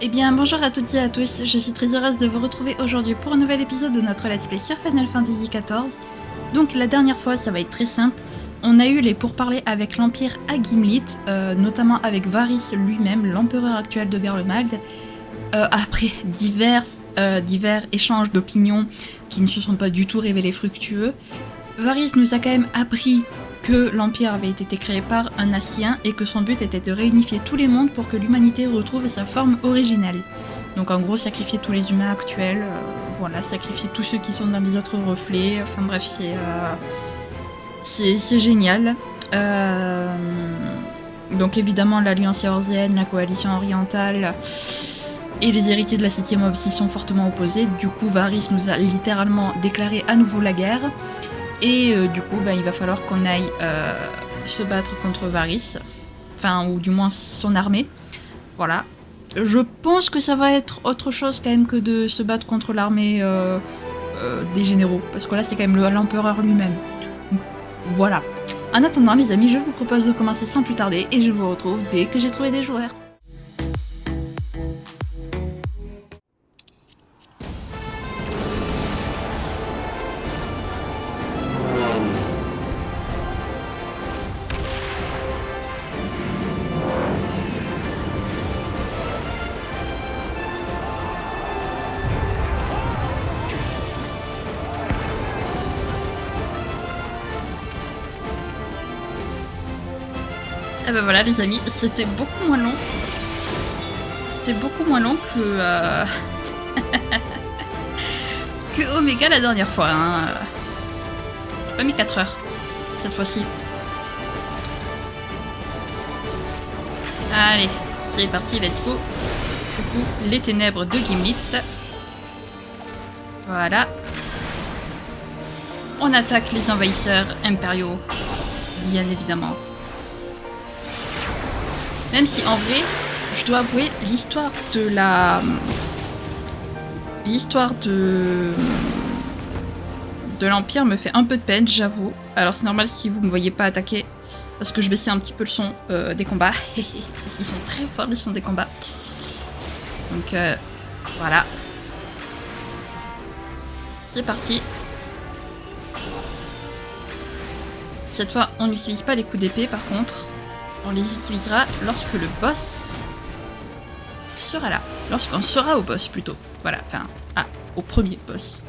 Eh bien bonjour à toutes et à tous, je suis très heureuse de vous retrouver aujourd'hui pour un nouvel épisode de notre Let's Play sur Final Fantasy XIV. Donc la dernière fois ça va être très simple, on a eu les pourparlers avec l'Empire à Gimlit, notamment avec Varys lui-même, l'empereur actuel de Garlemald. Après divers échanges d'opinions qui ne se sont pas du tout révélés fructueux, Varys nous a quand même appris que l'Empire avait été créé par un Ascien et que son but était de réunifier tous les mondes pour que l'humanité retrouve sa forme originelle. Donc en gros, sacrifier tous les humains actuels, voilà, sacrifier tous ceux qui sont dans les autres reflets, enfin bref, c'est génial. Donc évidemment, l'Alliance Eorzeenne, la Coalition Orientale et les héritiers de la 7ème Aube s'y sont fortement opposés. Du coup, Varys nous a littéralement déclaré à nouveau la guerre. Et du coup, il va falloir qu'on aille se battre contre Varys. Enfin, ou du moins son armée. Voilà. Je pense que ça va être autre chose quand même que de se battre contre l'armée des généraux. Parce que là, c'est quand même l'empereur lui-même. Donc, voilà. En attendant, les amis, je vous propose de commencer sans plus tarder. Et je vous retrouve dès que j'ai trouvé des joueurs. Et ben voilà les amis, c'était beaucoup moins long. C'était beaucoup moins long que que Omega la dernière fois. Hein. J'ai pas mis 4 heures cette fois-ci. Allez, c'est parti, let's go. Du coup, les ténèbres de Gimlit. Voilà. On attaque les envahisseurs impériaux, bien évidemment. Même si en vrai, je dois avouer, l'histoire de l'Empire me fait un peu de peine, j'avoue. Alors c'est normal si vous me voyez pas attaquer, parce que je baissais un petit peu le son des combats. Parce qu'ils sont très forts le son des combats. Donc voilà. C'est parti. Cette fois, on n'utilise pas les coups d'épée par contre. On les utilisera lorsque le boss sera là. Lorsqu'on sera au boss plutôt. Voilà, enfin, au premier boss.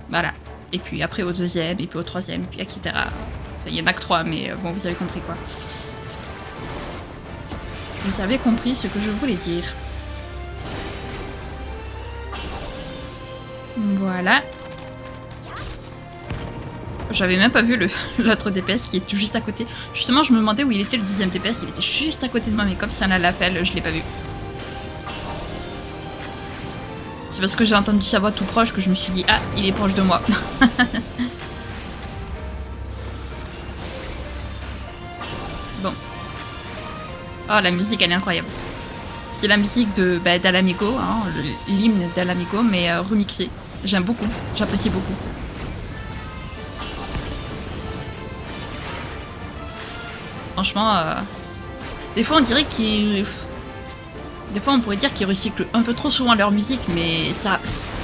Voilà. Et puis après au deuxième, et puis au troisième, puis etc. Enfin, il y en a que 3, mais bon, vous avez compris quoi. Vous avez compris ce que je voulais dire. Voilà. J'avais même pas vu l'autre DPS qui est tout juste à côté. Justement, je me demandais où il était le 10ème DPS. Il était juste à côté de moi, mais comme si on a la felle, je l'ai pas vu. C'est parce que j'ai entendu sa voix tout proche que je me suis dit, ah, il est proche de moi. Bon. Oh, la musique, elle est incroyable. C'est la musique d'Alamigo, hein, l'hymne d'Alamigo, mais remixé. J'aime beaucoup, j'apprécie beaucoup. Franchement, des fois on dirait qu'ils... Des fois on pourrait dire qu'ils recyclent un peu trop souvent leur musique, mais ça,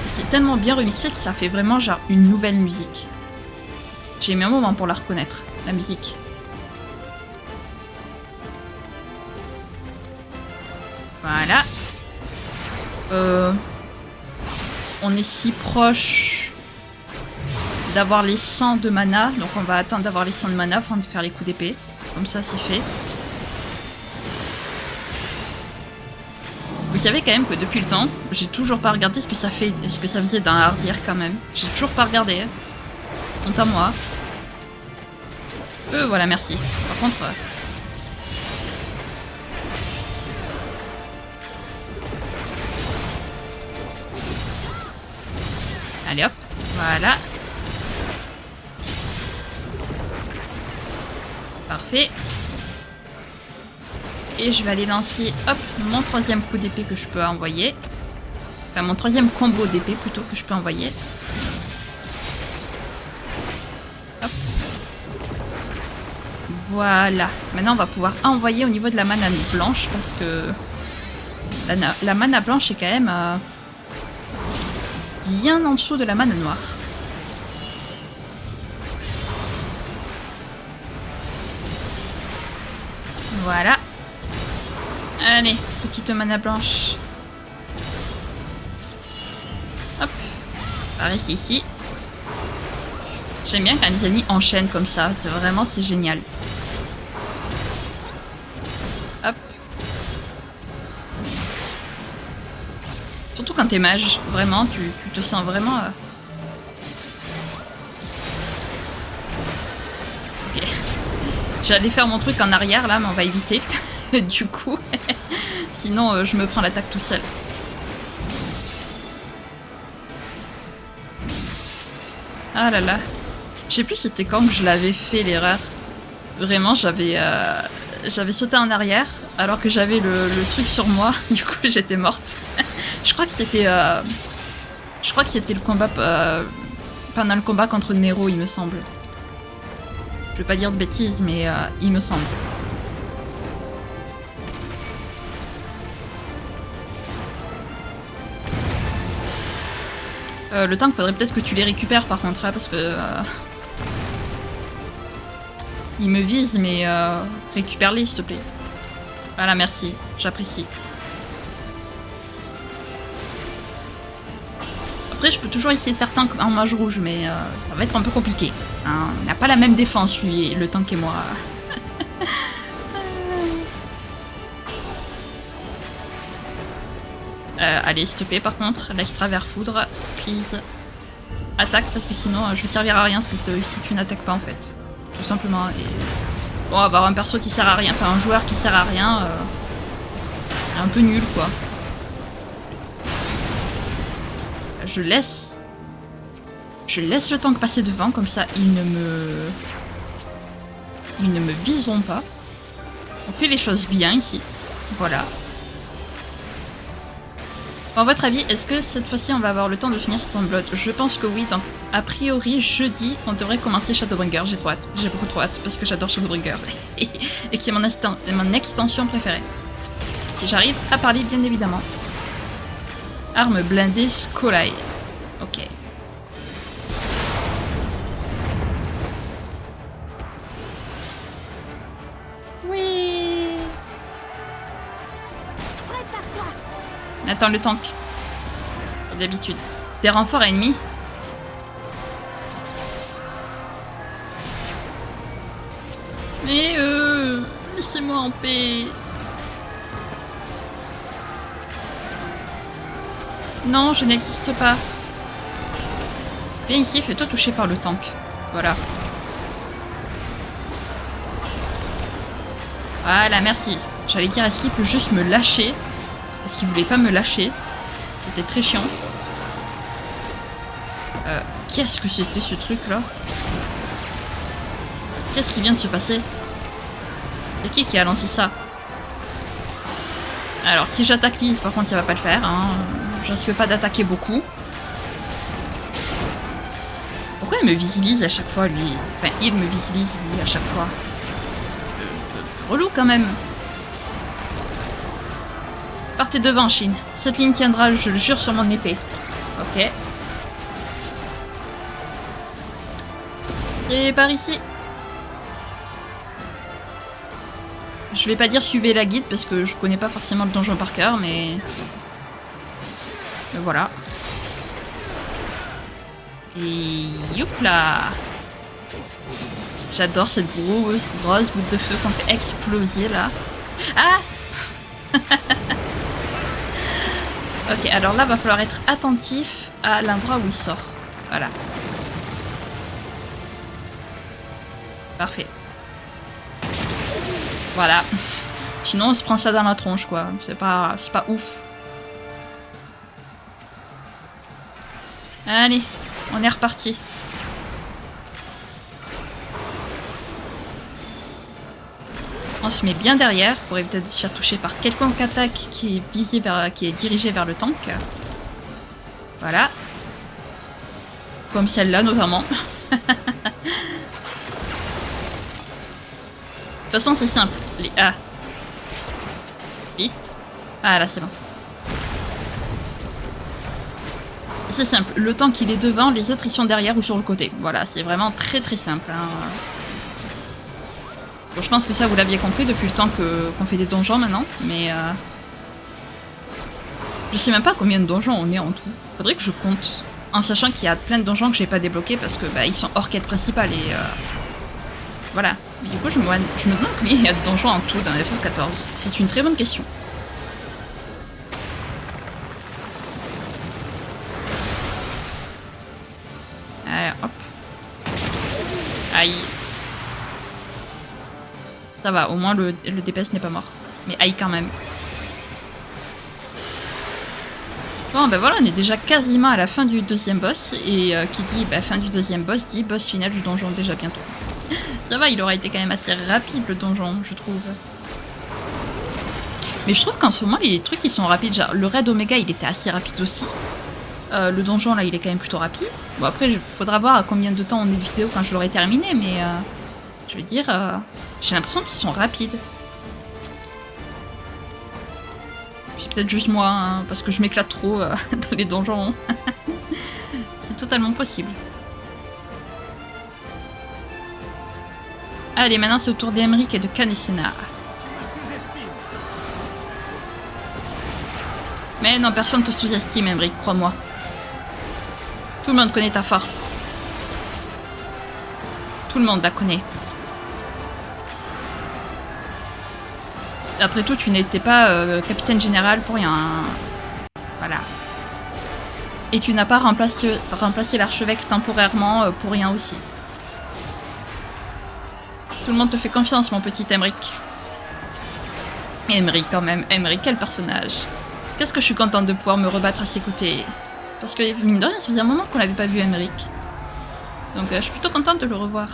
c'est tellement bien remixé que ça fait vraiment genre une nouvelle musique. J'ai mis un moment pour la reconnaître, la musique. Voilà. On est si proche d'avoir les 100 de mana, donc on va attendre d'avoir les 100 de mana afin de faire les coups d'épée. Comme ça, c'est fait. Vous savez quand même que depuis le temps, j'ai toujours pas regardé ce que ça faisait d'un hardir quand même. J'ai toujours pas regardé. Honte à moi. Voilà, merci. Par contre... Allez hop, voilà. Parfait. Et je vais aller lancer, hop, mon 3ème coup d'épée que je peux envoyer. Enfin, mon 3ème combo d'épée plutôt que je peux envoyer. Hop. Voilà. Maintenant, on va pouvoir envoyer au niveau de la manane blanche parce que La mana blanche est quand même bien en dessous de la mana noire. Voilà. Allez, petite mana blanche. Hop. On va rester ici. J'aime bien quand les ennemis enchaînent comme ça. C'est génial. Hop. Surtout quand t'es mage. Vraiment, tu te sens vraiment... Ok. J'allais faire mon truc en arrière là, mais on va éviter. Du coup. Sinon, je me prends l'attaque tout seul. Ah là là. Je sais plus si c'était quand que je l'avais fait l'erreur. Vraiment, j'avais sauté en arrière alors que j'avais le truc sur moi. Du coup, j'étais morte. Je crois que c'était le combat pendant le combat contre Nero, il me semble. Je vais pas dire de bêtises, mais il me semble. Le tank, faudrait peut-être que tu les récupères par contre, hein, parce que... il me vise, mais récupère-les, s'il te plaît. Voilà, merci, j'apprécie. Après, je peux toujours essayer de faire tank en mage rouge, mais ça va être un peu compliqué. Hein, on n'a pas la même défense, lui, le tank et moi. Allez, s'il te plaît, par contre, l'extravers foudre, please. Attaque, parce que sinon, je vais servir à rien si tu n'attaques pas, en fait. Tout simplement. Et... bon, avoir un perso qui sert à rien, enfin un joueur qui sert à rien, c'est un peu nul, quoi. Je laisse le tank passer devant, comme ça, ils ne me viseront pas. On fait les choses bien, ici. Voilà. Bon, à votre avis, est-ce que cette fois-ci on va avoir le temps de finir Stormblood? Je pense que oui, donc a priori jeudi on devrait commencer Shadowbringer, j'ai trop hâte, j'ai beaucoup trop hâte parce que j'adore Shadowbringer et que c'est mon extension préférée. Si j'arrive à parler bien évidemment. Arme blindée Skolai. Ok. Oui. Attends le tank. Comme d'habitude. Des renforts ennemis. Mais laissez-moi en paix. Non, je n'existe pas. Viens ici, fais-toi toucher par le tank. Voilà. Voilà, merci. J'allais dire, est-ce qu'il peut juste me lâcher? Parce qu'il voulait pas me lâcher. C'était très chiant. Qu'est-ce que c'était ce truc-là? Qu'est-ce qui vient de se passer? C'est qui a lancé ça? Alors, si j'attaque Lise, par contre, ça va pas le faire. Hein. Je risque pas d'attaquer beaucoup. Pourquoi il me visilise à chaque fois, lui? Enfin, il me visilise, lui, à chaque fois. Relou, quand même. Partez devant, Shin. Cette ligne tiendra, je le jure, sur mon épée. Ok. Et par ici. Je vais pas dire suivez la guide parce que je connais pas forcément le donjon par cœur, mais voilà. Et youp là. J'adore cette grosse boule de feu qu'on fait exploser là. Ah. Ok, alors là va falloir être attentif à l'endroit où il sort. Voilà. Parfait. Voilà. Sinon on se prend ça dans la tronche quoi. C'est pas ouf. Allez, on est reparti. On se met bien derrière pour éviter de se faire toucher par quelconque attaque qui est dirigée vers le tank. Voilà. Comme celle-là notamment. De toute façon c'est simple. Les A. Vite. Ah là c'est bon. c'est simple, le temps qu'il est devant, les autres ils sont derrière ou sur le côté. Voilà, c'est vraiment très très simple. Hein. Bon, je pense que ça vous l'aviez compris depuis le temps qu'on fait des donjons maintenant, mais je sais même pas combien de donjons on est en tout. Faudrait que je compte, en sachant qu'il y a plein de donjons que j'ai pas débloqués parce que bah, ils sont hors quête principale et voilà. Mais du coup je me demande combien il y a de donjons en tout dans FF14. C'est une très bonne question. Hop. Aïe. Ça va, au moins le DPS n'est pas mort. Mais aïe quand même. Bon ben voilà, on est déjà quasiment à la fin du deuxième boss. Et qui dit fin du deuxième boss dit boss final du donjon déjà bientôt. Ça va, il aura été quand même assez rapide le donjon, je trouve. Mais je trouve qu'en ce moment les trucs ils sont rapides. Genre, le raid Omega il était assez rapide aussi. Le donjon là il est quand même plutôt rapide. Bon après il faudra voir à combien de temps on est de vidéo quand je l'aurai terminé, mais je veux dire j'ai l'impression qu'ils sont rapides. C'est peut-être juste moi hein, parce que je m'éclate trop dans les donjons. C'est totalement possible. Allez maintenant c'est au tour d'Emeric et de Canessena. Mais non, personne te sous-estime Emeric, crois-moi. Tout le monde connaît ta force. Tout le monde la connaît. Après tout, tu n'étais pas capitaine général pour rien. Voilà. Et tu n'as pas remplacé l'archevêque temporairement pour rien aussi. Tout le monde te fait confiance, mon petit Emeric. Emeric quand même. Emeric, quel personnage. Qu'est-ce que je suis contente de pouvoir me rebattre à ses côtés. Parce que, mine de rien, ça faisait un moment qu'on l'avait pas vu, Emeric. Donc, je suis plutôt contente de le revoir.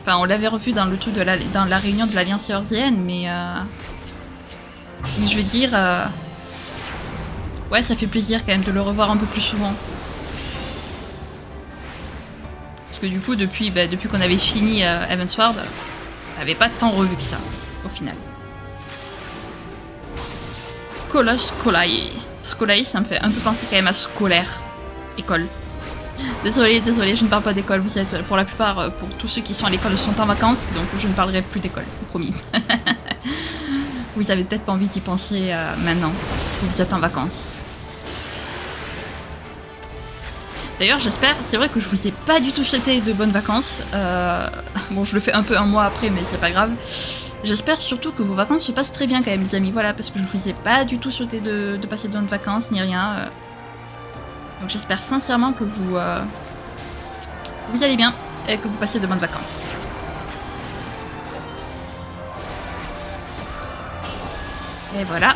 Enfin, on l'avait revu dans le truc de dans la réunion de l'Alliance Eorzeenne, mais je veux dire... Ouais, ça fait plaisir quand même de le revoir un peu plus souvent. Parce que du coup, depuis qu'on avait fini Heavensward, on n'avait pas tant revu que ça, au final. Kolos Skolai. Skolai, ça me fait un peu penser quand même à scolaire. École. Désolée, je ne parle pas d'école. Vous êtes, pour la plupart, pour tous ceux qui sont à l'école, sont en vacances, donc je ne parlerai plus d'école, promis. Vous avez peut-être pas envie d'y penser maintenant, que vous êtes en vacances. D'ailleurs, j'espère, c'est vrai que je vous ai pas du tout souhaité de bonnes vacances. Bon, je le fais un peu un mois après, mais c'est pas grave. J'espère surtout que vos vacances se passent très bien quand même, les amis. Voilà, parce que je vous ai pas du tout souhaité de passer de bonnes vacances, ni rien. Donc j'espère sincèrement que vous allez bien et que vous passez de bonnes vacances. Et voilà.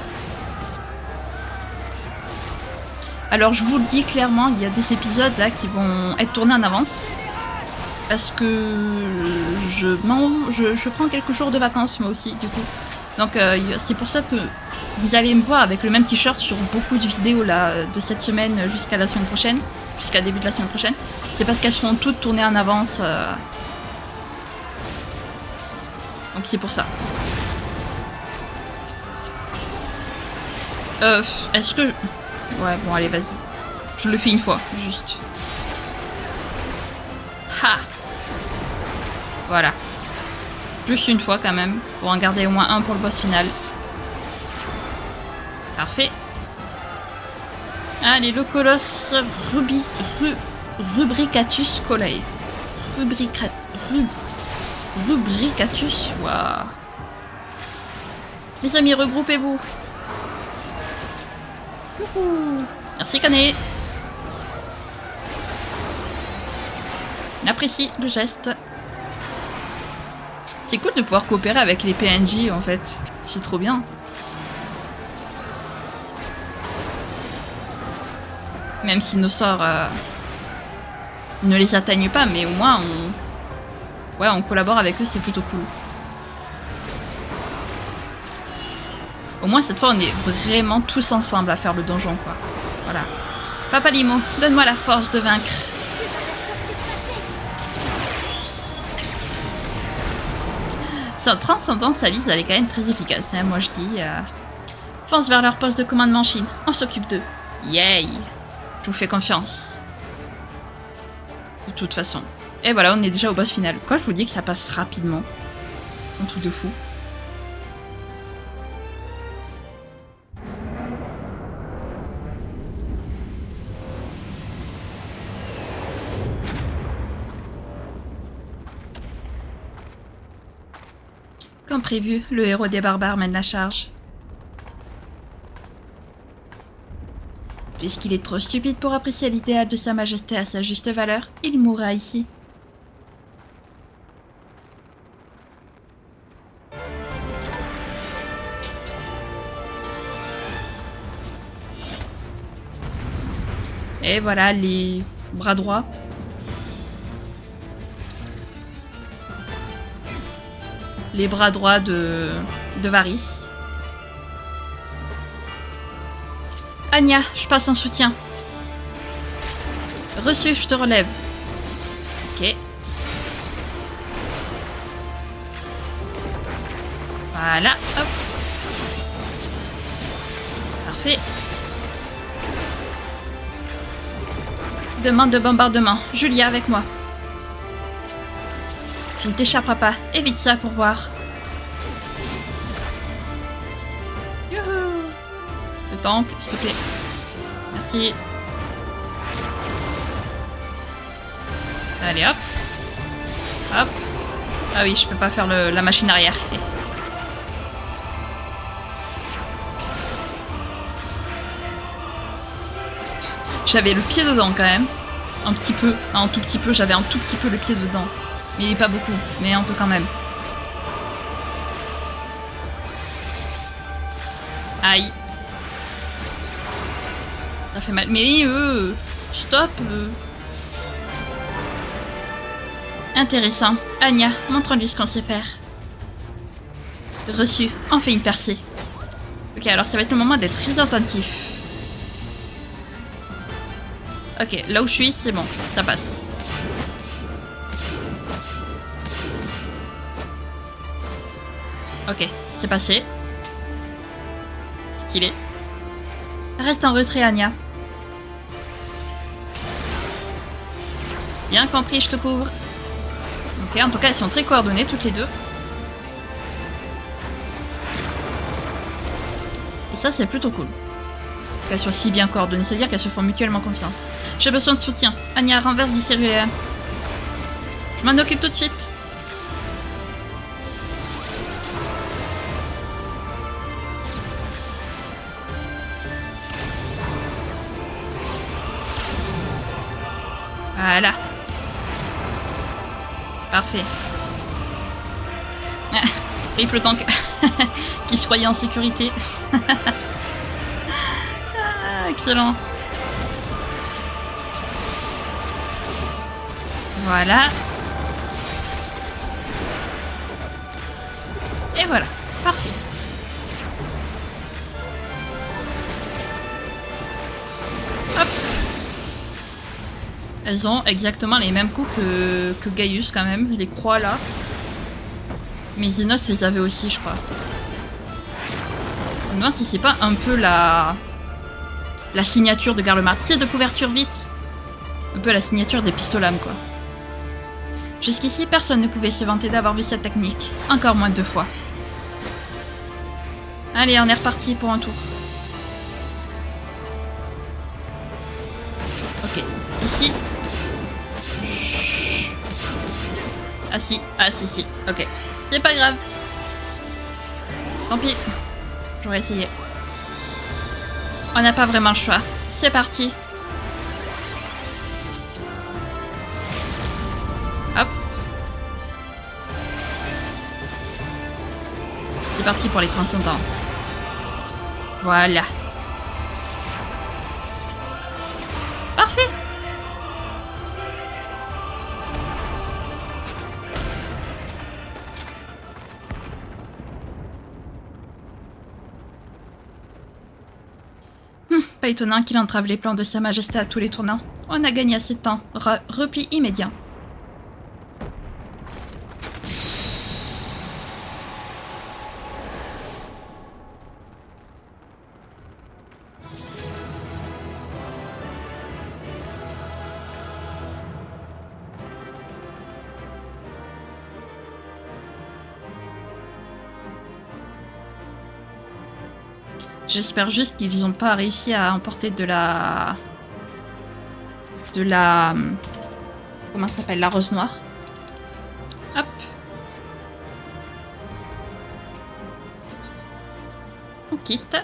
Alors je vous le dis clairement, il y a des épisodes là qui vont être tournés en avance. Parce que je prends quelques jours de vacances moi aussi du coup. Donc c'est pour ça que vous allez me voir avec le même t-shirt sur beaucoup de vidéos là de cette semaine jusqu'à la semaine prochaine, jusqu'à début de la semaine prochaine. C'est parce qu'elles seront toutes tournées en avance. Donc c'est pour ça. Est-ce que... Ouais, bon allez, vas-y. Je le fais une fois, juste. Ha! Voilà. Juste une fois quand même, pour en garder au moins un pour le boss final. Parfait. Allez, le colosse Rubricatus Colae. Rubricatus, waouh. Les amis, regroupez-vous. Merci Canet. On apprécie le geste. C'est cool de pouvoir coopérer avec les PNJ en fait. C'est trop bien. Même si nos sorts ne les atteignent pas, mais au moins on collabore avec eux, c'est plutôt cool. Au moins cette fois on est vraiment tous ensemble à faire le donjon quoi. Voilà. Papa Limo, donne-moi la force de vaincre. Sa transcendance Alice, elle est quand même très efficace, hein, moi je dis. Fonce vers leur poste de commandement Chine, on s'occupe d'eux. Yay! Je vous fais confiance. De toute façon. Et voilà, on est déjà au boss final. Quoi, je vous dis que ça passe rapidement. Un truc de fou. Comme prévu, le héros des barbares mène la charge. Puisqu'il est trop stupide pour apprécier l'idéal de Sa Majesté à sa juste valeur, il mourra ici. Et voilà les bras droits. Les bras droits de Varys. Anya, je passe en soutien. Reçu, je te relève. Ok. Voilà, hop. Parfait. Demande de bombardement. Julia avec moi. Tu ne t'échapperas pas. Évite ça pour voir. Youhou. Le tank, s'il te plaît. Merci. Allez, hop. Hop. Ah oui, je peux pas faire la machine arrière. J'avais le pied dedans quand même. Un petit peu. Un tout petit peu. J'avais un tout petit peu le pied dedans. Mais pas beaucoup. Mais un peu quand même. Aïe. Ça fait mal. Mais stop. Intéressant. Anya, montre-lui ce qu'on sait faire. Reçu. On fait une percée. Ok, alors ça va être le moment d'être très attentif. Ok, là où je suis, c'est bon. Ça passe. Ok, c'est passé. Stylé. Reste en retrait, Anya. Bien compris, je te couvre. Ok, en tout cas, elles sont très coordonnées, toutes les deux. Et ça, c'est plutôt cool. Qu'elles soient si bien coordonnées, c'est-à-dire qu'elles se font mutuellement confiance. J'ai besoin de soutien. Anya, renverse du cellulaire. Je m'en occupe tout de suite. Voilà. Parfait. Rip le tank qui se croyait en sécurité. Excellent. Voilà. Et voilà. Parfait. Hop. Elles ont exactement les mêmes coups que Gaius quand même. Les croix là. Mais Xenos les avait aussi, je crois. Je me demande si c'est pas un peu la signature de Garlemald. Tir de couverture, vite. Un peu la signature des pistolams, quoi. Jusqu'ici, personne ne pouvait se vanter d'avoir vu cette technique. Encore moins 2 fois. Allez, on est reparti pour un tour. Ok, ici. Chut. Ah si, ok. C'est pas grave. Tant pis. J'aurais essayé. On n'a pas vraiment le choix. C'est parti. Hop. C'est parti pour les transcendances. Voilà. Parfait. Pas étonnant qu'il entrave les plans de Sa Majesté à tous les tournants. On a gagné assez de temps. Repli immédiat. J'espère juste qu'ils n'ont pas réussi à emporter de la... Comment ça s'appelle? La rose noire. Hop. On quitte.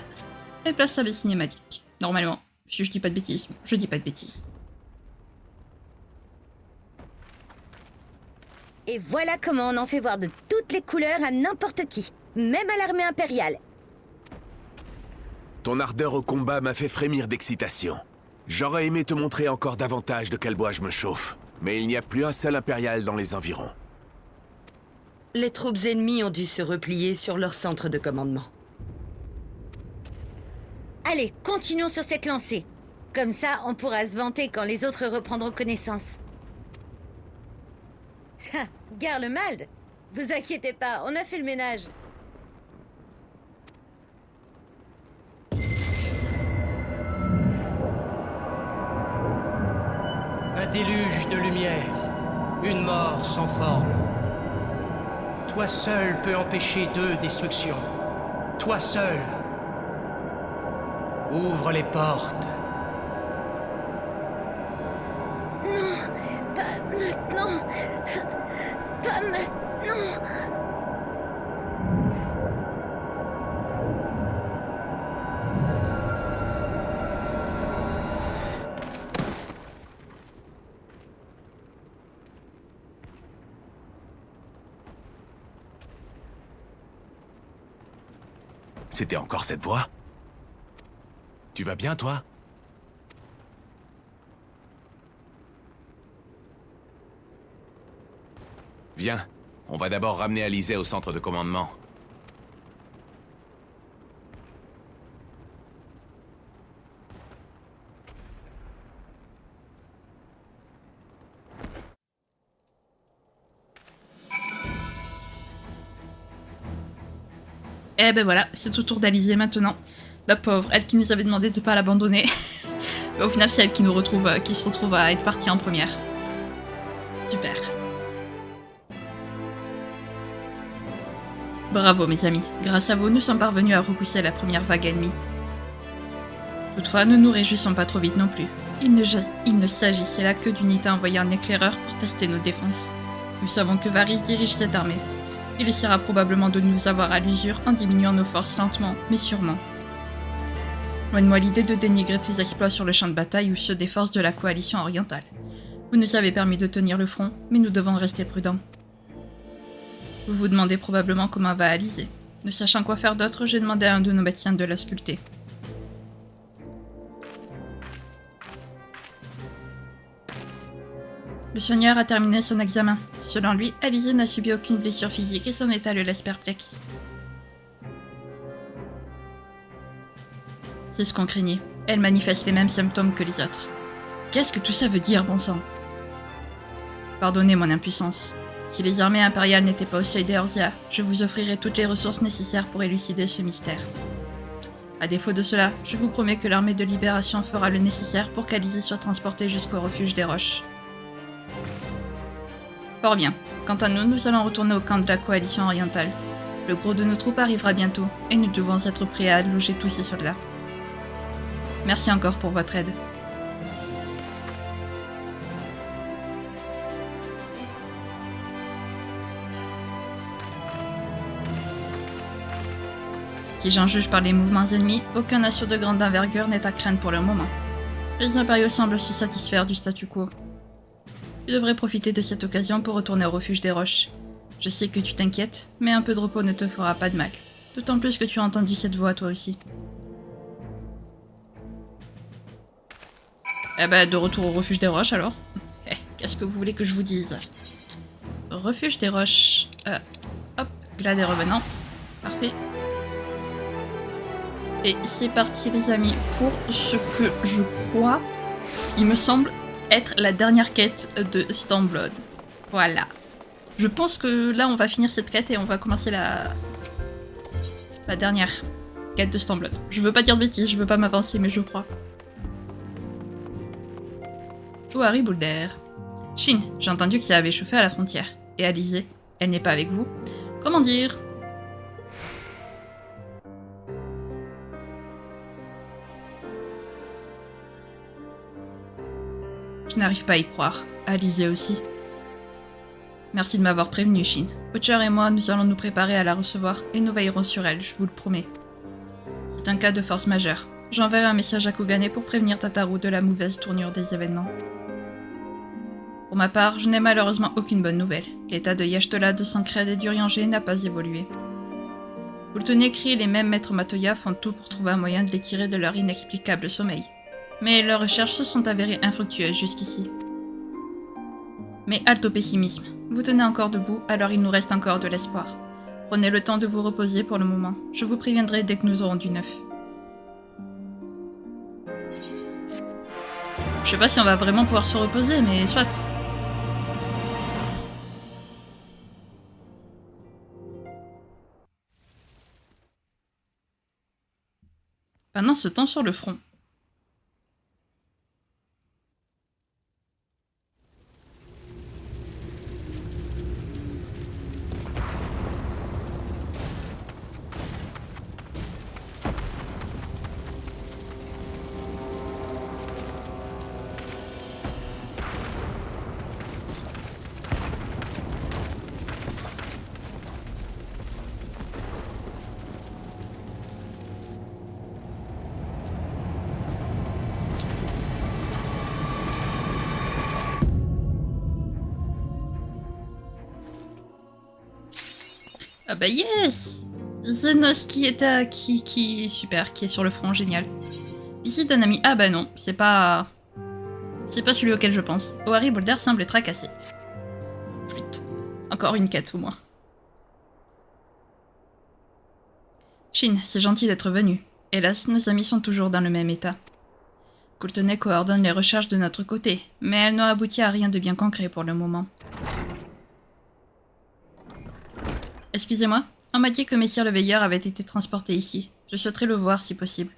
Et place à les cinématiques. Normalement. Si je dis pas de bêtises. Je dis pas de bêtises. Et voilà comment on en fait voir de toutes les couleurs à n'importe qui. Même à l'armée impériale. Ton ardeur au combat m'a fait frémir d'excitation. J'aurais aimé te montrer encore davantage de quel bois je me chauffe. Mais il n'y a plus un seul impérial dans les environs. Les troupes ennemies ont dû se replier sur leur centre de commandement. Allez, continuons sur cette lancée. Comme ça, on pourra se vanter quand les autres reprendront connaissance. Ha, gare le Mald. Vous inquiétez pas, on a fait le ménage. Un déluge de lumière, une mort sans forme. Toi seul peux empêcher deux destructions. Toi seul. Ouvre les portes. Non, pas maintenant. Pas maintenant. C'était encore cette voix? Tu vas bien, toi? Viens, on va d'abord ramener Alizé au centre de commandement. Eh ben voilà, c'est au tour d'Alizé maintenant. La pauvre, elle qui nous avait demandé de pas l'abandonner. Mais au final, c'est elle qui nous retrouve, qui se retrouve à être partie en première. Super. Bravo mes amis, grâce à vous, nous sommes parvenus à repousser la première vague ennemie. Toutefois, ne nous réjouissons pas trop vite non plus. Il ne s'agissait là que d'unités envoyées en éclaireur pour tester nos défenses. Nous savons que Varys dirige cette armée. Il essaiera probablement de nous avoir à l'usure en diminuant nos forces lentement, mais sûrement. Loin de moi l'idée de dénigrer tes exploits sur le champ de bataille ou ceux des forces de la coalition orientale. Vous nous avez permis de tenir le front, mais nous devons rester prudents. Vous vous demandez probablement comment va Alizé. Ne sachant quoi faire d'autre, j'ai demandé à un de nos médecins de la sculpter. Le soigneur a terminé son examen. Selon lui, Alizé n'a subi aucune blessure physique et son état le laisse perplexe. C'est ce qu'on craignait. Elle manifeste les mêmes symptômes que les autres. Qu'est-ce que tout ça veut dire, bon sang? Pardonnez mon impuissance. Si les armées impériales n'étaient pas au seuil d'Eorzea, je vous offrirais toutes les ressources nécessaires pour élucider ce mystère. À défaut de cela, je vous promets que l'armée de libération fera le nécessaire pour qu'Alizé soit transportée jusqu'au refuge des roches. Fort bien. Quant à nous, nous allons retourner au camp de la coalition orientale. Le gros de nos troupes arrivera bientôt, et nous devons être prêts à loger tous ces soldats. Merci encore pour votre aide. Si j'en juge par les mouvements ennemis, aucun assaut de grande envergure n'est à craindre pour le moment. Les impériaux semblent se satisfaire du statu quo. Tu devrais profiter de cette occasion pour retourner au refuge des roches. Je sais que tu t'inquiètes, mais un peu de repos ne te fera pas de mal. D'autant plus que tu as entendu cette voix toi aussi. Eh ben, de retour au refuge des roches alors. Qu'est-ce que vous voulez que je vous dise? Refuge des roches. Hop, là des revenants. Parfait. Et c'est parti les amis pour ce que je crois, il me semble, être la dernière quête de Stormblood. Voilà. Je pense que là on va finir cette quête et on va commencer la dernière quête de Stormblood. Je veux pas dire de bêtises, je veux pas m'avancer mais je crois. Oh Harry Boulder. Shin, j'ai entendu que ça avait chauffé à la frontière. Et Alizé, elle n'est pas avec vous? Comment dire? Je n'arrive pas à y croire. Alizé aussi. Merci de m'avoir prévenu, Shin. Butcher et moi, nous allons nous préparer à la recevoir et nous veillerons sur elle, je vous le promets. C'est un cas de force majeure. J'enverrai un message à Kugane pour prévenir Tataru de la mauvaise tournure des événements. Pour ma part, je n'ai malheureusement aucune bonne nouvelle. L'état de Yashtola, de Sancred et d'Urianger n'a pas évolué. Kultonekri et les mêmes maîtres Matoya font tout pour trouver un moyen de les tirer de leur inexplicable sommeil. Mais leurs recherches se sont avérées infructueuses jusqu'ici. Mais halte au pessimisme. Vous tenez encore debout, alors il nous reste encore de l'espoir. Prenez le temps de vous reposer pour le moment. Je vous préviendrai dès que nous aurons du neuf. Je sais pas si on va vraiment pouvoir se reposer, mais soit. Pendant ce temps sur le front. Ah bah yes! Zenos qui est super, qui est sur le front, génial. Visite un ami. Ah bah non, c'est pas celui auquel je pense. Ohari Boulder semble tracassé. Flûte. Encore une quête au moins. Shin, c'est gentil d'être venu. Hélas, nos amis sont toujours dans le même état. Coultonnet coordonne les recherches de notre côté, mais elles n'ont abouti à rien de bien concret pour le moment. Excusez-moi, on m'a dit que Messire le Veilleur avait été transporté ici. Je souhaiterais le voir si possible.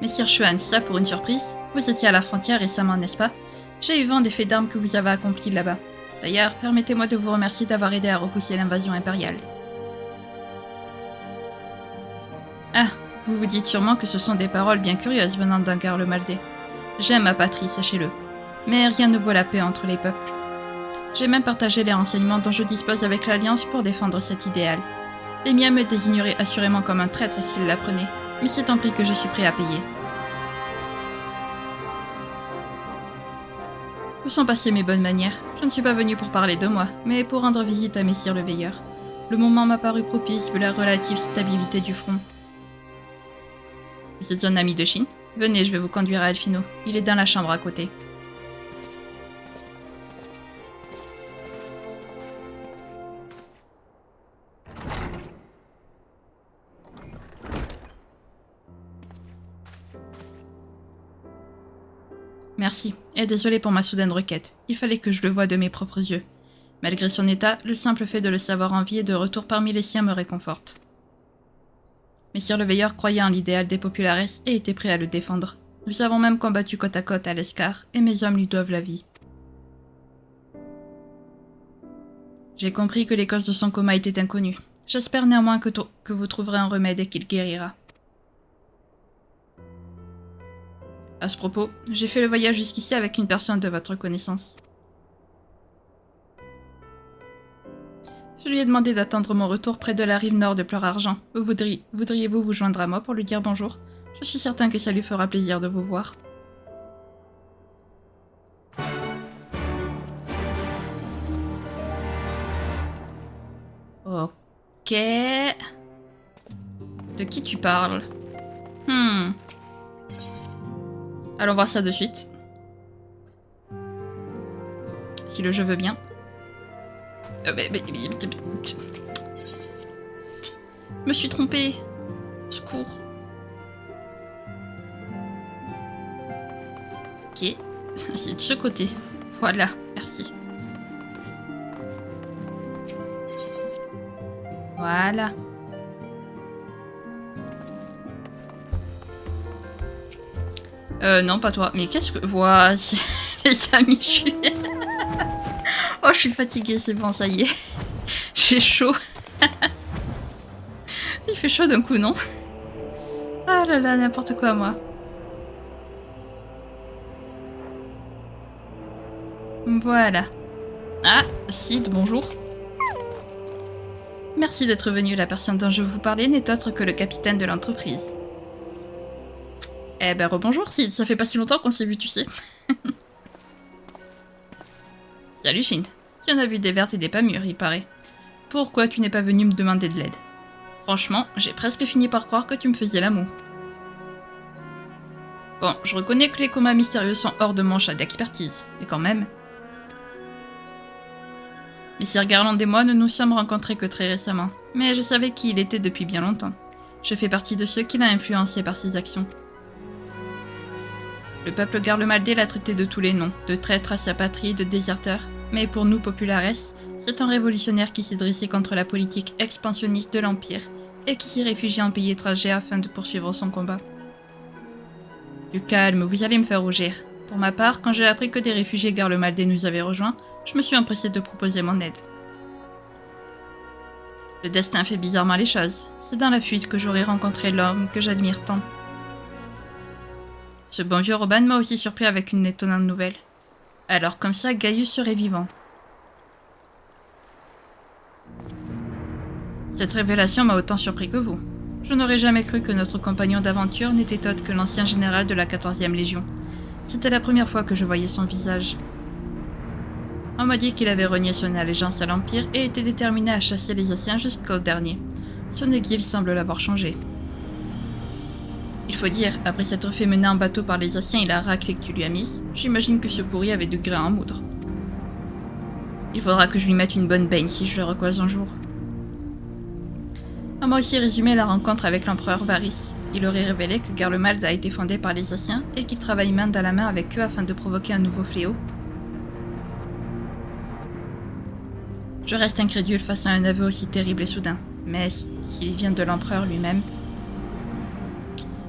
Messire Xuan, ça pour une surprise? Vous étiez à la frontière récemment, n'est-ce pas? J'ai eu vent des faits d'armes que vous avez accomplis là-bas. D'ailleurs, permettez-moi de vous remercier d'avoir aidé à repousser l'invasion impériale. Ah, vous vous dites sûrement que ce sont des paroles bien curieuses venant d'un Garle Maldé. J'aime ma patrie, sachez-le. Mais rien ne vaut la paix entre les peuples. J'ai même partagé les renseignements dont je dispose avec l'Alliance pour défendre cet idéal. Les miens me désigneraient assurément comme un traître s'ils l'apprenaient, mais c'est un prix que je suis prêt à payer. Où sont passées mes bonnes manières? Je ne suis pas venu pour parler de moi, mais pour rendre visite à Messire le Veilleur. Le moment m'a paru propice vu la relative stabilité du front. Vous êtes un ami de Shin? Venez, je vais vous conduire à Elfino. Il est dans la chambre à côté. Merci, et désolé pour ma soudaine requête. Il fallait que je le voie de mes propres yeux. Malgré son état, le simple fait de le savoir en vie et de retour parmi les siens me réconforte. Messire le Veilleur croyait en l'idéal des Populares et était prêt à le défendre. Nous avons même combattu côte à côte à l'Escar, et mes hommes lui doivent la vie. J'ai compris que les causes de son coma étaient inconnues. J'espère néanmoins que vous trouverez un remède et qu'il guérira. À ce propos, j'ai fait le voyage jusqu'ici avec une personne de votre connaissance. Je lui ai demandé d'attendre mon retour près de la rive nord de Pleur-Argent. Voudriez-vous vous joindre à moi pour lui dire bonjour? Je suis certain que ça lui fera plaisir de vous voir. Ok... De qui tu parles? Allons voir ça de suite. Si le jeu veut bien. Je me suis trompée. Secours. Ok. C'est de ce côté. Voilà, merci. Voilà. Non, pas toi. Mais qu'est-ce que... Voilà, les amis, je suis... Oh, je suis fatiguée, c'est bon, ça y est. J'ai chaud. Il fait chaud d'un coup, non? Ah là là, n'importe quoi, moi. Voilà. Ah, Sid, bonjour. Merci d'être venu. La personne dont je vous parlais n'est autre que le capitaine de l'entreprise. Eh ben, rebonjour, Sid. Ça fait pas si longtemps qu'on s'est vu, tu sais. Salut, Shin. Tu en as vu des vertes et des pas mûres, il paraît. Pourquoi tu n'es pas venu me demander de l'aide? Franchement, j'ai presque fini par croire que tu me faisais la moue. Bon, je reconnais que les comas mystérieux sont hors de mon champ d'expertise, mais quand même. Messire Garland et moi ne nous sommes rencontrés que très récemment, mais je savais qui il était depuis bien longtemps. Je fais partie de ceux qui l'ont influencé par ses actions. Le peuple garlemaldé l'a traité de tous les noms, de traître à sa patrie, de déserteur, mais pour nous, populares, c'est un révolutionnaire qui s'est dressé contre la politique expansionniste de l'Empire et qui s'est réfugié en pays étranger afin de poursuivre son combat. Du calme, vous allez me faire rougir. Pour ma part, quand j'ai appris que des réfugiés garlemaldés nous avaient rejoints, je me suis empressé de proposer mon aide. Le destin fait bizarrement les choses. C'est dans la fuite que j'aurais rencontré l'homme que j'admire tant. Ce bon vieux Robin m'a aussi surpris avec une étonnante nouvelle. Alors comme ça, Gaius serait vivant. Cette révélation m'a autant surpris que vous. Je n'aurais jamais cru que notre compagnon d'aventure n'était autre que l'ancien général de la 14e Légion. C'était la première fois que je voyais son visage. On m'a dit qu'il avait renié son allégeance à l'Empire et était déterminé à chasser les Ossiens jusqu'au dernier. Son exil semble l'avoir changé. Il faut dire, après s'être fait mener en bateau par les Ossiens et la raclée que tu lui as mise, j'imagine que ce pourri avait du grain à moudre. Il faudra que je lui mette une bonne baigne si je le recroise un jour. On m'a aussi résumé la rencontre avec l'empereur Varys. Il aurait révélé que Garlemald a été fondé par les Ossiens et qu'il travaille main dans la main avec eux afin de provoquer un nouveau fléau. Je reste incrédule face à un aveu aussi terrible et soudain, mais s'il vient de l'empereur lui-même...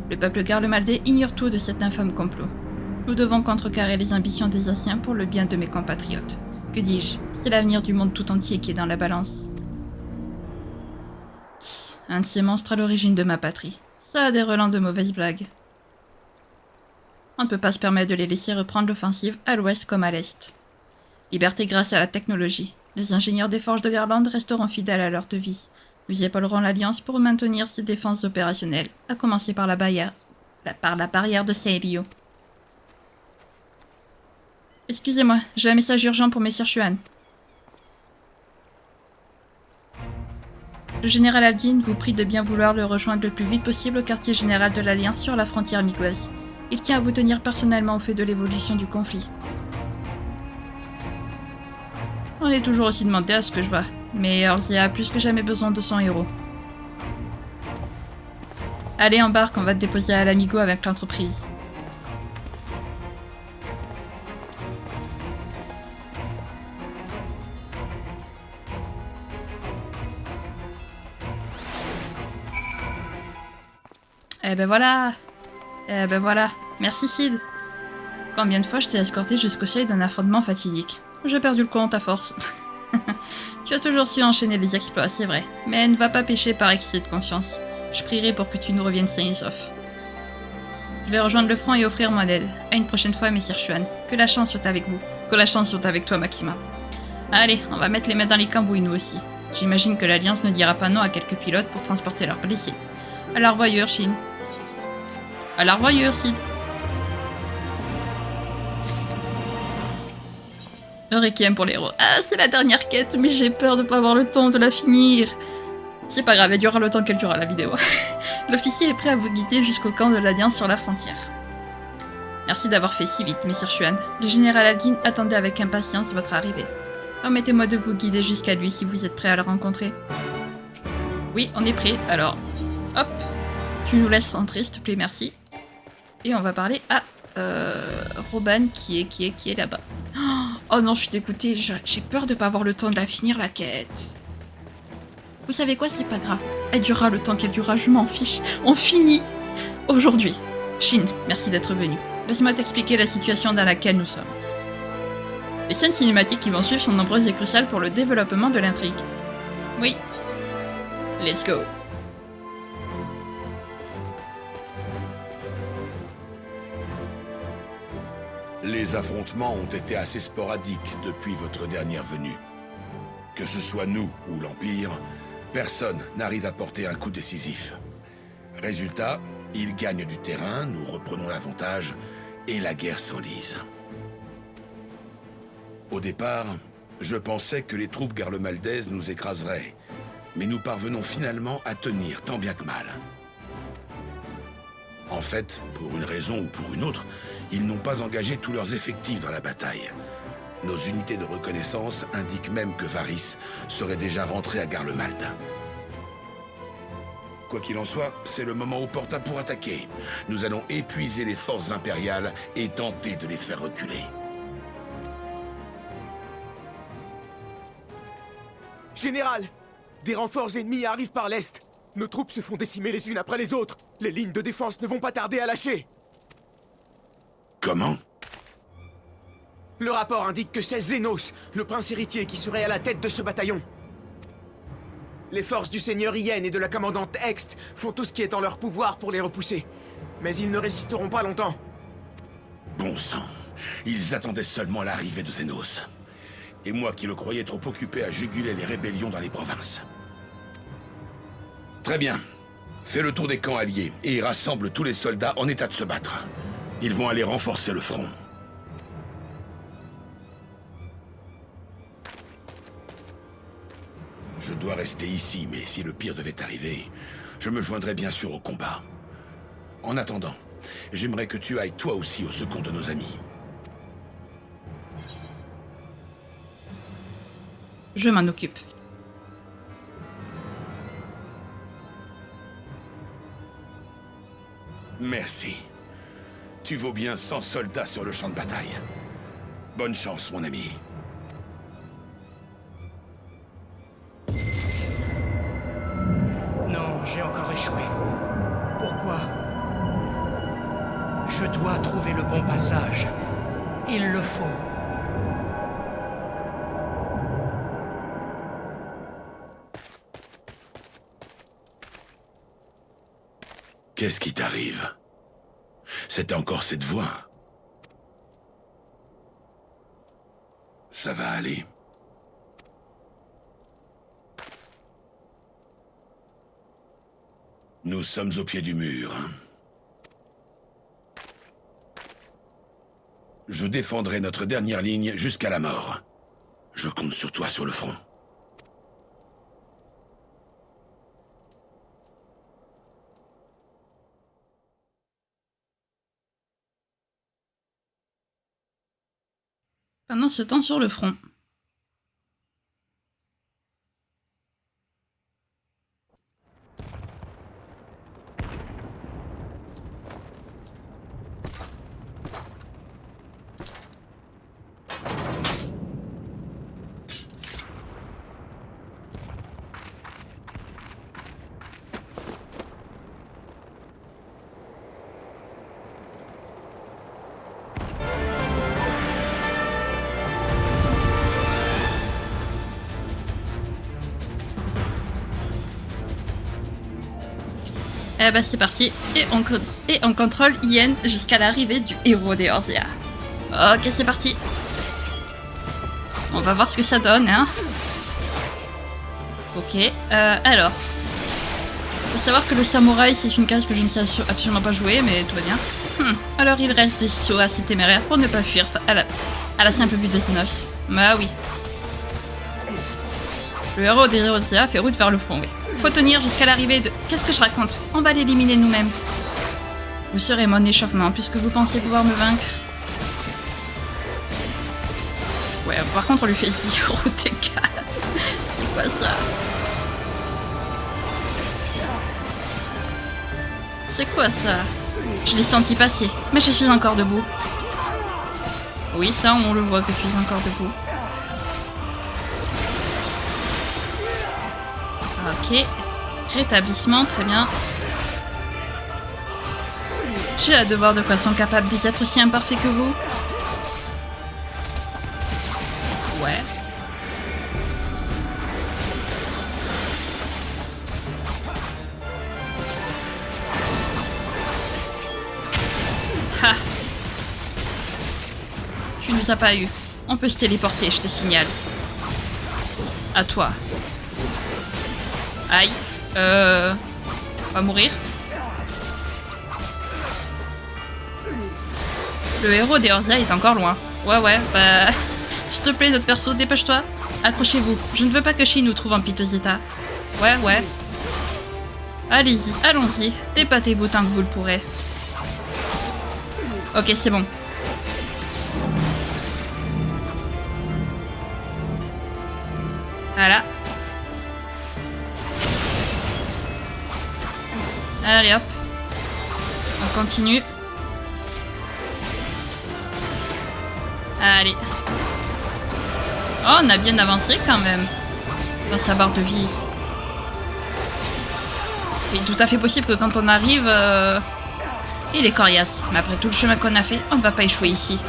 Le peuple garlemaldé ignore tout de cet infâme complot. Nous devons contrecarrer les ambitions des Ossiens pour le bien de mes compatriotes. Que dis-je? C'est l'avenir du monde tout entier qui est dans la balance. Un de ces monstres à l'origine de ma patrie. Ça a des relents de mauvaises blagues. On ne peut pas se permettre de les laisser reprendre l'offensive à l'ouest comme à l'est. Liberté grâce à la technologie. Les ingénieurs des forges de Garland resteront fidèles à leur devise. Nous épaulerons l'Alliance pour maintenir ses défenses opérationnelles, à commencer par la barrière de Saint-Elio. Excusez-moi, j'ai un message urgent pour Messire Xuan. Le général Aldin vous prie de bien vouloir le rejoindre le plus vite possible au quartier général de l'Alliance sur la frontière micoise. Il tient à vous tenir personnellement au fait de l'évolution du conflit. On est toujours aussi demandé à ce que je vois, mais Orzea a plus que jamais besoin de son héros. Allez, embarque, on va te déposer à l'Amigo avec l'entreprise. Eh ben voilà. Eh ben voilà. Merci Sid. Combien de fois je t'ai escorté jusqu'au seuil d'un affrontement fatidique? J'ai perdu le compte à force. Tu as toujours su enchaîner les exploits, c'est vrai. Mais ne va pas pécher par excès de confiance. Je prierai pour que tu nous reviennes sains et saufs. Je vais rejoindre le front et offrir mon aide. À une prochaine fois, Messire Xuan. Que la chance soit avec vous. Que la chance soit avec toi, Maxima. Allez, on va mettre les mains dans les cambouis, nous aussi. J'imagine que l'Alliance ne dira pas non à quelques pilotes pour transporter leurs blessés. À la revoyure, Shin. À la revoyure, Sid. Un requiem pour les héros. Ah, c'est la dernière quête, mais j'ai peur de pas avoir le temps de la finir. C'est pas grave, elle durera le temps qu'elle durera la vidéo. L'officier est prêt à vous guider jusqu'au camp de l'Alliance sur la frontière. Merci d'avoir fait si vite, Messire Xuan. Le général Aldin attendait avec impatience votre arrivée. Permettez-moi de vous guider jusqu'à lui si vous êtes prêt à le rencontrer. Oui, on est prêt, alors... Hop. Tu nous laisses rentrer, s'il te plaît, merci. Et on va parler à... Robin qui est là-bas. Oh non, je suis dégoûtée, j'ai peur de pas avoir le temps de la finir, la quête. Vous savez quoi, c'est pas grave. Elle durera le temps qu'elle durera, je m'en fiche. On finit aujourd'hui. Shin, merci d'être venu. Laisse-moi t'expliquer la situation dans laquelle nous sommes. Les scènes cinématiques qui vont suivre sont nombreuses et cruciales pour le développement de l'intrigue. Oui. Let's go. Les affrontements ont été assez sporadiques depuis votre dernière venue. Que ce soit nous ou l'Empire, personne n'arrive à porter un coup décisif. Résultat, ils gagnent du terrain, nous reprenons l'avantage, et la guerre s'enlise. Au départ, je pensais que les troupes garlemaldaises nous écraseraient, mais nous parvenons finalement à tenir tant bien que mal. En fait, pour une raison ou pour une autre, ils n'ont pas engagé tous leurs effectifs dans la bataille. Nos unités de reconnaissance indiquent même que Varys serait déjà rentré à Garlemald. Quoi qu'il en soit, c'est le moment opportun pour attaquer. Nous allons épuiser les forces impériales et tenter de les faire reculer. Général, des renforts ennemis arrivent par l'est. Nos troupes se font décimer les unes après les autres. Les lignes de défense ne vont pas tarder à lâcher. Comment ? Le rapport indique que c'est Zénos, le prince héritier, qui serait à la tête de ce bataillon. Les forces du seigneur Yen et de la commandante Ext font tout ce qui est en leur pouvoir pour les repousser. Mais ils ne résisteront pas longtemps. Bon sang, ils attendaient seulement l'arrivée de Zénos. Et moi qui le croyais trop occupé à juguler les rébellions dans les provinces. Très bien. Fais le tour des camps alliés et rassemble tous les soldats en état de se battre. Ils vont aller renforcer le front. Je dois rester ici, mais si le pire devait arriver, je me joindrai bien sûr au combat. En attendant, j'aimerais que tu ailles toi aussi au secours de nos amis. Je m'en occupe. Merci. Tu vaux bien 100 soldats sur le champ de bataille. Bonne chance, mon ami. Non, j'ai encore échoué. Pourquoi? Je dois trouver le bon passage. Il le faut. Qu'est-ce qui t'arrive? C'est encore cette voix. Ça va aller. Nous sommes au pied du mur. Je défendrai notre dernière ligne jusqu'à la mort. Je compte sur toi sur le front. Pendant ce temps sur le front. Eh bah c'est parti, et on contrôle Yen jusqu'à l'arrivée du héros des Eorzea. Ok, c'est parti. On va voir ce que ça donne, hein. Ok, alors. Faut savoir que le samouraï, c'est une case que je ne sais absolument pas jouer, mais tout va bien. Alors il reste des sauts assez téméraires pour ne pas fuir à la simple vue de Zénos. Bah oui. Le héros des Eorzea fait route vers le front, oui. Faut tenir jusqu'à l'arrivée de... Qu'est-ce que je raconte? On va l'éliminer nous-mêmes. Vous serez mon échauffement puisque vous pensiez pouvoir me vaincre. Ouais, par contre on lui fait 0 dégâts. C'est quoi ça? C'est quoi ça? Je l'ai senti passer, mais je suis encore debout. Oui, ça on le voit que je suis encore debout. Ok, rétablissement, très bien. J'ai hâte de voir de quoi sont capables des êtres aussi imparfaits que vous. Ouais. Ha! Tu nous as pas eu. On peut se téléporter, je te signale. À toi. Aïe. On va mourir. Le héros des Eorzea est encore loin. Ouais, bah... S'il te plaît, notre perso, dépêche-toi. Accrochez-vous. Je ne veux pas que Shin nous trouve en piteux état. Ouais. Allez-y, allons-y. Dépâtez-vous tant que vous le pourrez. Ok, c'est bon. Voilà. Allez hop. On continue. Allez. Oh, on a bien avancé quand même. Dans sa barre de vie. Il est tout à fait possible que quand on arrive... Il est coriace. Mais après tout le chemin qu'on a fait, on ne va pas échouer ici.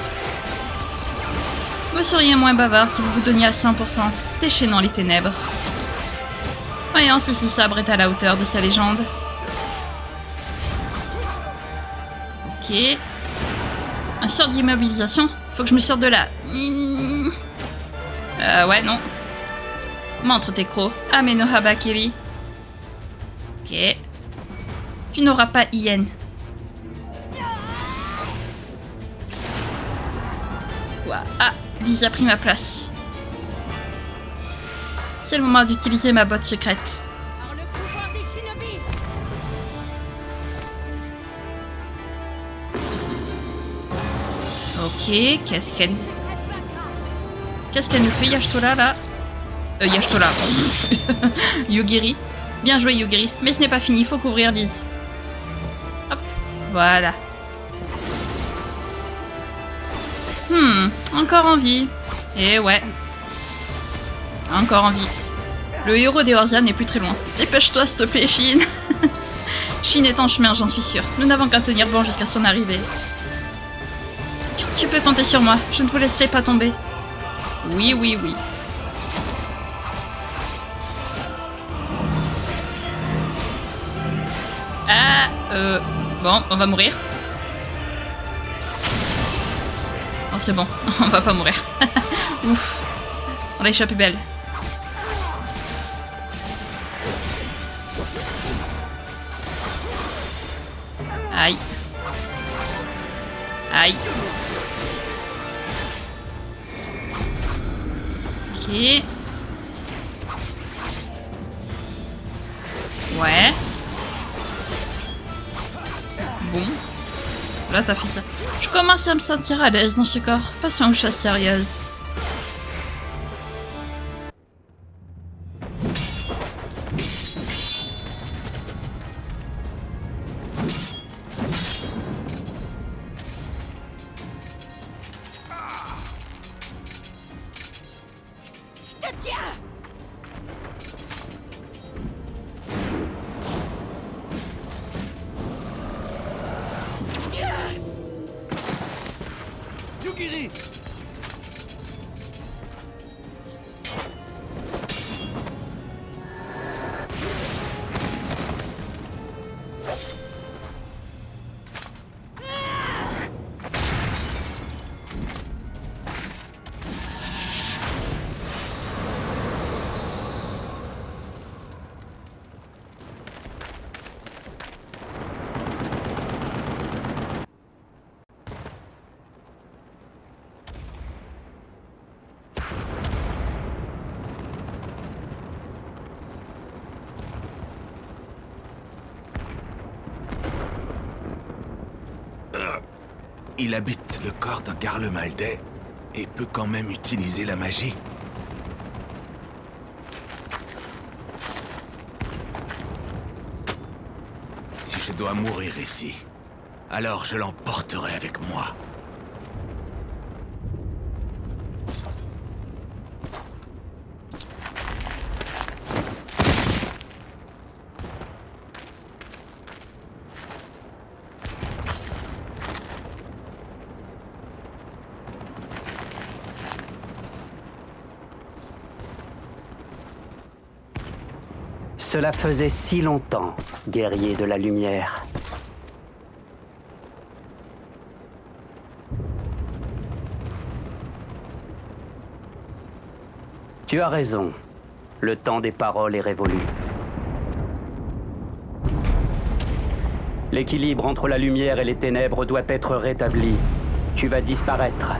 Vous seriez moins bavard si vous vous donniez à 100%, déchaînant les ténèbres. Voyons si ce sabre est à la hauteur de sa légende. Ok. Un sort d'immobilisation. Faut que je me sorte de là. Ouais, non. Montre tes crocs. Ameno Habakiri. Ok. Tu n'auras pas Ien. Ouah. Ah, Lise a pris ma place. C'est le moment d'utiliser ma botte secrète. Par le pouvoir des shinobi. Ok, qu'est-ce qu'elle nous fait, Y'shtola, là? Y'shtola. Yugiri. Bien joué, Yugiri. Mais ce n'est pas fini, il faut couvrir Lise. Hop, voilà. Encore en vie. Et ouais. Encore en vie. Le héros des Eorzea n'est plus très loin. Dépêche-toi, s'il te plaît, Shin. Shin est en chemin, j'en suis sûre. Nous n'avons qu'à tenir bon jusqu'à son arrivée. Tu peux compter sur moi, je ne vous laisserai pas tomber. Oui. Ah, bon, on va mourir. Oh, c'est bon, on va pas mourir. Ouf, on a échappé belle. Aïe. Ok. Ouais. Bon. Là, t'as fait ça. Je commence à me sentir à l'aise dans ce corps. Passons aux choses sérieuses. Yugiri! Il habite le corps d'un Garlemaldais et peut quand même utiliser la magie. Si je dois mourir ici, alors je l'emporterai avec moi. Cela faisait si longtemps, guerrier de la lumière. Tu as raison. Le temps des paroles est révolu. L'équilibre entre la lumière et les ténèbres doit être rétabli. Tu vas disparaître.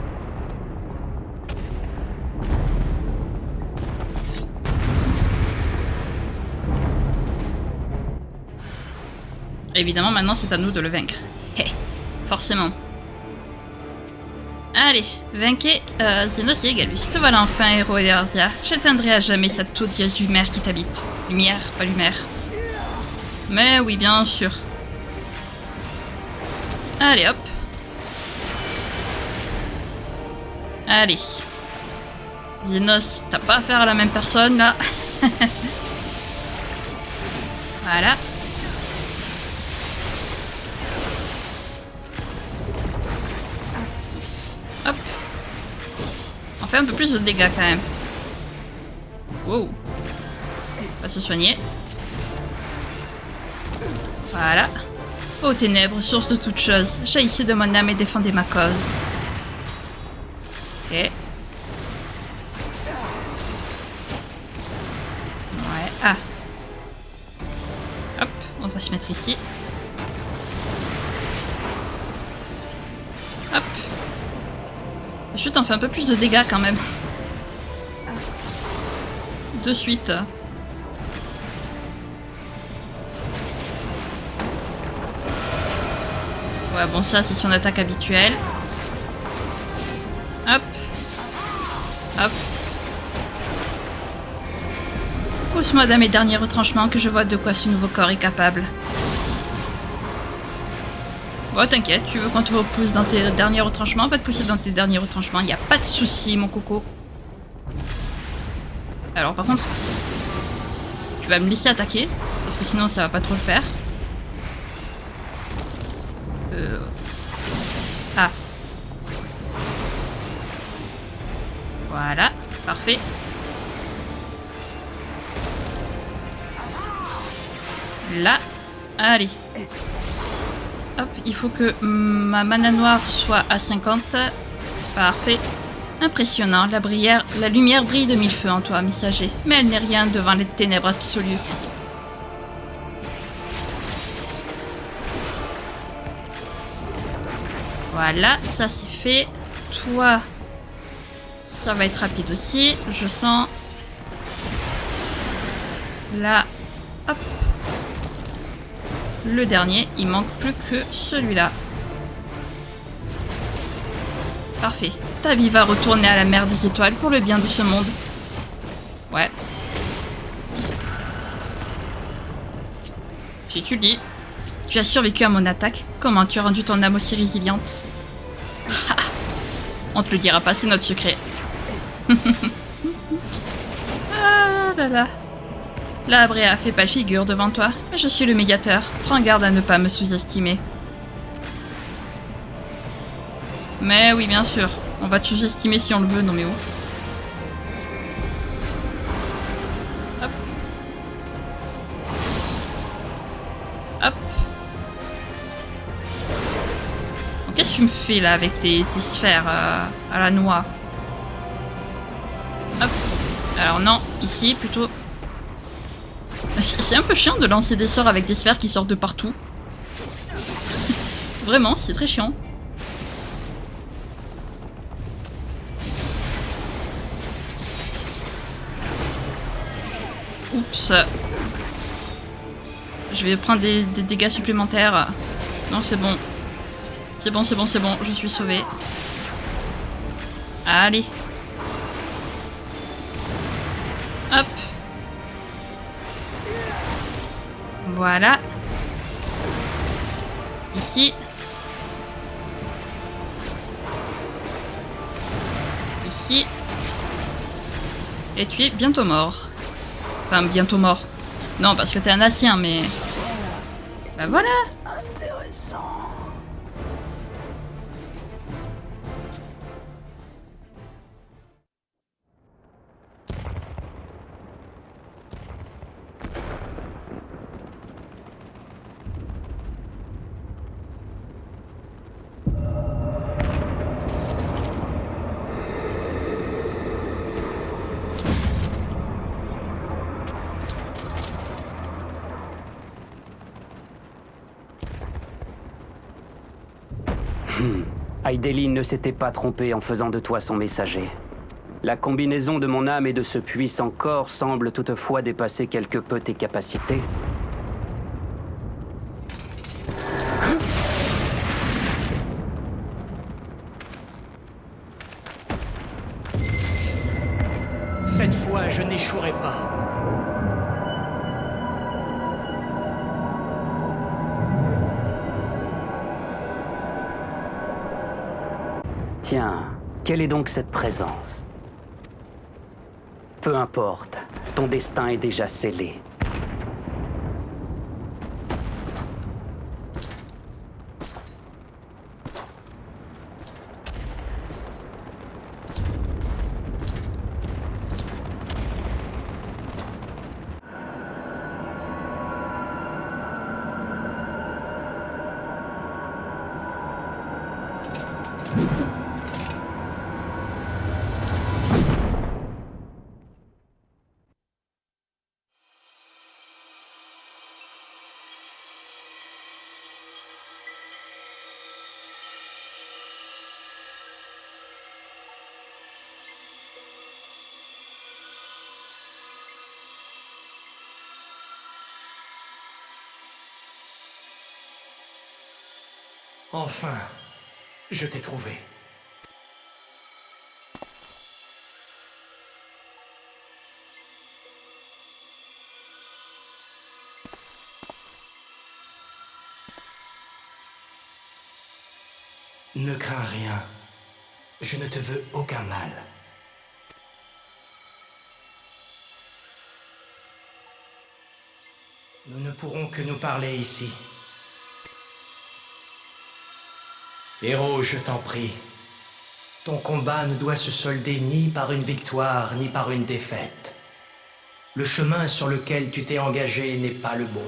Évidemment, maintenant, c'est à nous de le vaincre. Hé, forcément. Allez, vainquez Xenos et Egalus. Te voilà enfin, héros Erzia. J'éteindrai à jamais cette odieuse lumière qui t'habite. Lumière, pas lumière. Mais oui, bien sûr. Allez, hop. Allez. Xenos, t'as pas affaire à la même personne, là. Voilà. Hop. On fait un peu plus de dégâts, quand même. Wow. On va se soigner. Voilà. Ô ténèbres, source de toutes choses, jaillissez de mon âme et défendez ma cause. Ok. Ouais, ah. Hop, on va se mettre ici. Hop. Chut, on fait un peu plus de dégâts quand même. De suite. Ouais, bon, ça, c'est son attaque habituelle. Hop. Hop. Pousse-moi dans mes derniers retranchements que je vois de quoi ce nouveau corps est capable. Bon, t'inquiète, tu veux qu'on te repousse dans tes derniers retranchements, on va te pousser dans tes derniers retranchements, y a pas de souci, mon coco. Alors, par contre, tu vas me laisser attaquer, parce que sinon ça va pas trop le faire. Ah. Voilà, parfait. Là, allez. Hop, il faut que ma mana noire soit à 50. Parfait. Impressionnant, la lumière brille de mille feux en toi, messager. Mais elle n'est rien devant les ténèbres absolues. Voilà, ça c'est fait. Toi, ça va être rapide aussi. Je sens. Là, hop. Le dernier, il manque plus que celui-là. Parfait. Ta vie va retourner à la mer des étoiles pour le bien de ce monde. Ouais. Si tu le dis. Tu as survécu à mon attaque. Comment tu as rendu ton âme aussi résiliente? On te le dira pas, c'est notre secret. Ah là là. La Bréa fait pas figure devant toi, mais je suis le médiateur. Prends garde à ne pas me sous-estimer. Mais oui, bien sûr. On va te sous-estimer si on le veut, non mais où? Hop. Hop. Qu'est-ce que tu me fais là avec tes sphères à la noix? Hop. Alors non, ici plutôt. C'est un peu chiant de lancer des sorts avec des sphères qui sortent de partout. Vraiment, c'est très chiant. Oups. Je vais prendre des dégâts supplémentaires. Non, c'est bon. C'est bon, c'est bon, c'est bon. Je suis sauvé. Allez. Hop. Voilà. Ici. Ici. Et tu es bientôt mort. Enfin, bientôt mort. Non, parce que t'es un ancien, mais... Bah voilà. Intéressant. Hydaelyn ne s'était pas trompée en faisant de toi son messager. La combinaison de mon âme et de ce puissant corps semble toutefois dépasser quelque peu tes capacités. Cette fois, je n'échouerai pas. Tiens, quelle est donc cette présence? Peu importe, ton destin est déjà scellé. Enfin, je t'ai trouvé. Ne crains rien. Je ne te veux aucun mal. Nous ne pourrons que nous parler ici. Héros, je t'en prie. Ton combat ne doit se solder ni par une victoire, ni par une défaite. Le chemin sur lequel tu t'es engagé n'est pas le bon.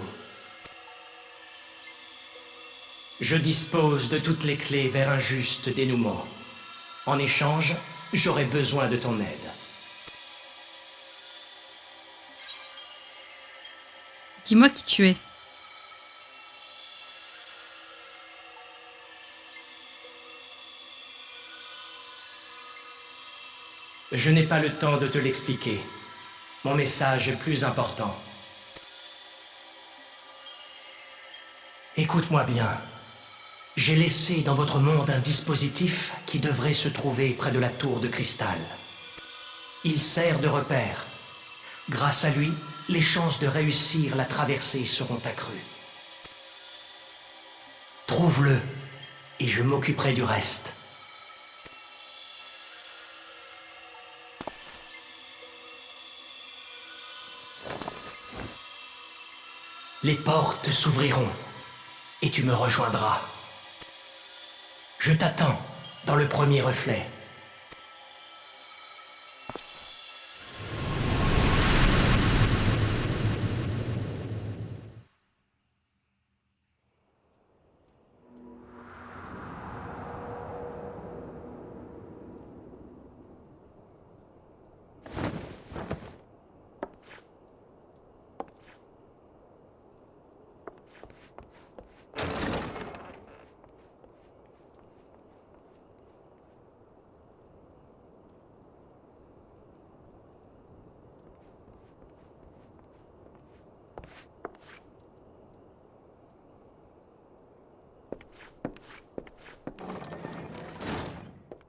Je dispose de toutes les clés vers un juste dénouement. En échange, j'aurai besoin de ton aide. Dis-moi qui tu es. Je n'ai pas le temps de te l'expliquer. Mon message est plus important. Écoute-moi bien. J'ai laissé dans votre monde un dispositif qui devrait se trouver près de la tour de cristal. Il sert de repère. Grâce à lui, les chances de réussir la traversée seront accrues. Trouve-le, et je m'occuperai du reste. Les portes s'ouvriront, et tu me rejoindras. Je t'attends dans le premier reflet.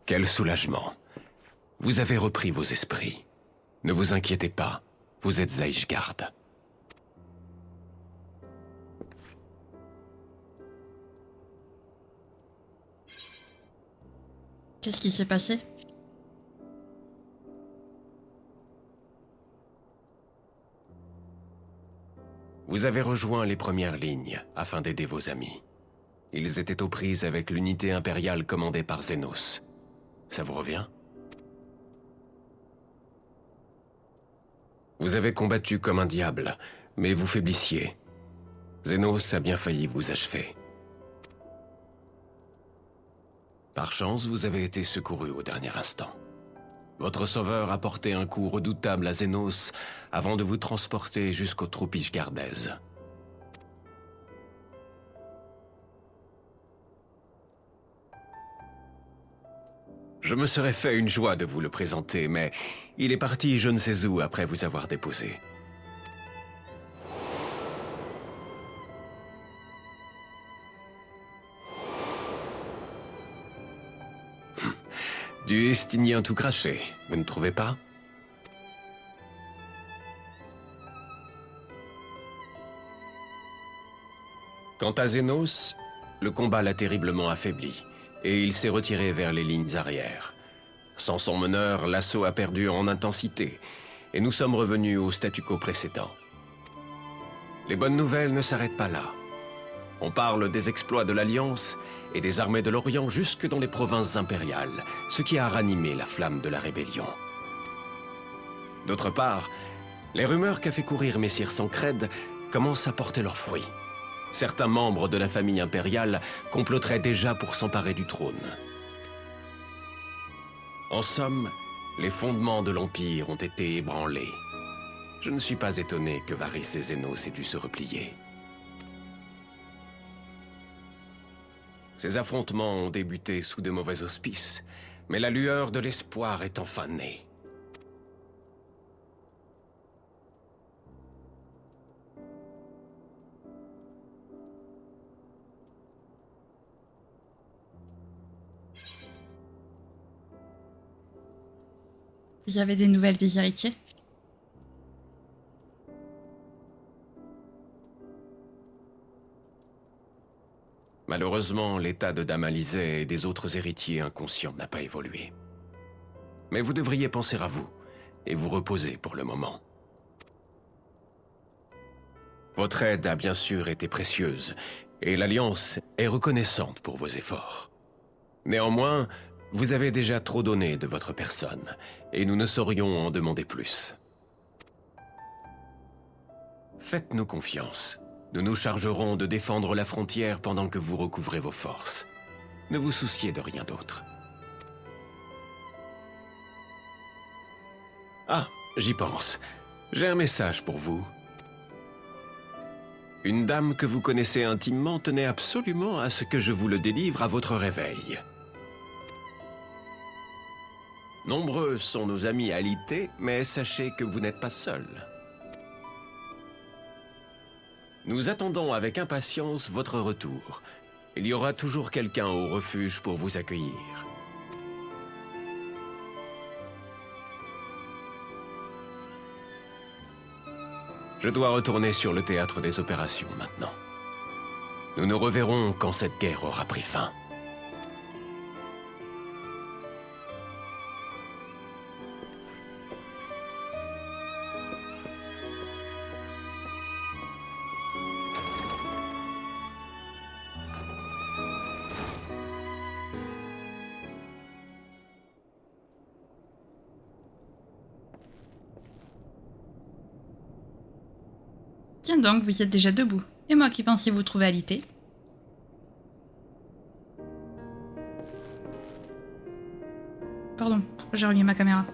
Quel soulagement. Vous avez repris vos esprits. Ne vous inquiétez pas, vous êtes à Ishgard. Qu'est-ce qui s'est passé? Vous avez rejoint les premières lignes afin d'aider vos amis. Ils étaient aux prises avec l'unité impériale commandée par Zenos. Ça vous revient? Vous avez combattu comme un diable, mais vous faiblissiez. Zenos a bien failli vous achever. Par chance, vous avez été secouru au dernier instant. Votre sauveur a porté un coup redoutable à Zenos avant de vous transporter jusqu'aux troupes ishgardaises. Je me serais fait une joie de vous le présenter, mais il est parti je ne sais où après vous avoir déposé. Du estinien tout craché, vous ne trouvez pas? Quant à Zénos, le combat l'a terriblement affaibli, et il s'est retiré vers les lignes arrières. Sans son meneur, l'assaut a perdu en intensité, et nous sommes revenus au statu quo précédent. Les bonnes nouvelles ne s'arrêtent pas là. On parle des exploits de l'Alliance et des armées de l'Orient jusque dans les provinces impériales, ce qui a ranimé la flamme de la rébellion. D'autre part, les rumeurs qu'a fait courir Messire Sancred commencent à porter leurs fruits. Certains membres de la famille impériale comploteraient déjà pour s'emparer du trône. En somme, les fondements de l'Empire ont été ébranlés. Je ne suis pas étonné que Varys et Zénos aient dû se replier. Ces affrontements ont débuté sous de mauvais auspices, mais la lueur de l'espoir est enfin née. Vous avez des nouvelles des héritiers? Malheureusement, l'état de Dame Alizée et des autres héritiers inconscients n'a pas évolué. Mais vous devriez penser à vous, et vous reposer pour le moment. Votre aide a bien sûr été précieuse, et l'Alliance est reconnaissante pour vos efforts. Néanmoins, vous avez déjà trop donné de votre personne, et nous ne saurions en demander plus. Faites-nous confiance. Nous nous chargerons de défendre la frontière pendant que vous recouvrez vos forces. Ne vous souciez de rien d'autre. Ah, j'y pense. J'ai un message pour vous. Une dame que vous connaissez intimement tenait absolument à ce que je vous le délivre à votre réveil. Nombreux sont nos amis alités, mais sachez que vous n'êtes pas seul. Nous attendons avec impatience votre retour. Il y aura toujours quelqu'un au refuge pour vous accueillir. Je dois retourner sur le théâtre des opérations maintenant. Nous nous reverrons quand cette guerre aura pris fin. Tiens donc, vous êtes déjà debout. Et moi qui pensais vous trouver alité. Pardon, pourquoi j'ai remis ma caméra?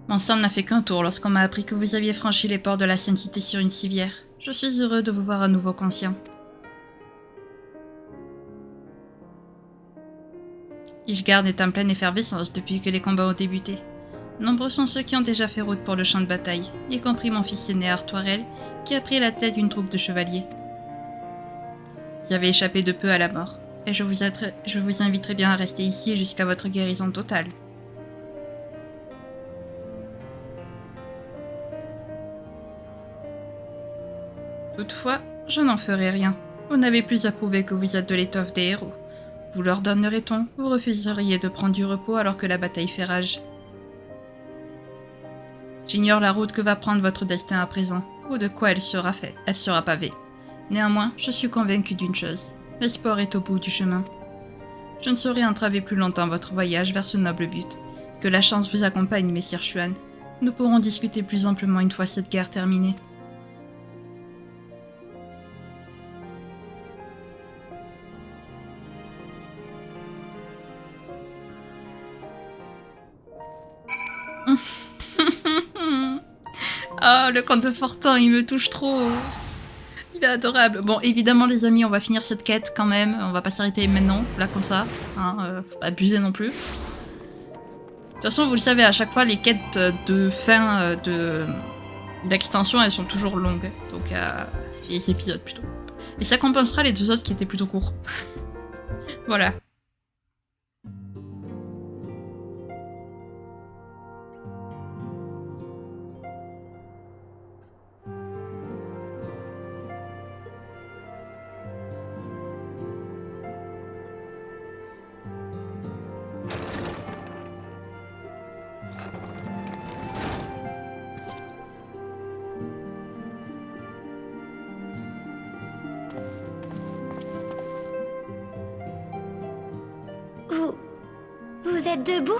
Mon sang n'a fait qu'un tour lorsqu'on m'a appris que vous aviez franchi les ports de la Sainte Cité sur une civière. Je suis heureux de vous voir à nouveau conscient. Ishgard est en pleine effervescence depuis que les combats ont débuté. Nombreux sont ceux qui ont déjà fait route pour le champ de bataille, y compris mon fils aîné Artoirel, qui a pris la tête d'une troupe de chevaliers. Vous avez échappé de peu à la mort, et je vous inviterai bien à rester ici jusqu'à votre guérison totale. Toutefois, je n'en ferai rien. Vous n'avez plus à prouver que vous êtes de l'étoffe des héros. Vous leur donnerait-on, vous refuseriez de prendre du repos alors que la bataille fait rage. J'ignore la route que va prendre votre destin à présent, ou de quoi elle sera pavée. Néanmoins, je suis convaincu d'une chose. L'espoir est au bout du chemin. Je ne saurais entraver plus longtemps votre voyage vers ce noble but. Que la chance vous accompagne, messire Xuan. Nous pourrons discuter plus amplement une fois cette guerre terminée. Oh, le comte de Fortin, il me touche trop. Il est adorable. Bon, évidemment, les amis, on va finir cette quête quand même. On va pas s'arrêter maintenant, là, comme ça. Hein, faut pas abuser non plus. De toute façon, vous le savez, à chaque fois, les quêtes de fin d'extension, elles sont toujours longues. Donc, les épisodes plutôt. Et ça compensera les 2 autres qui étaient plutôt courts. Voilà. Vous êtes debout?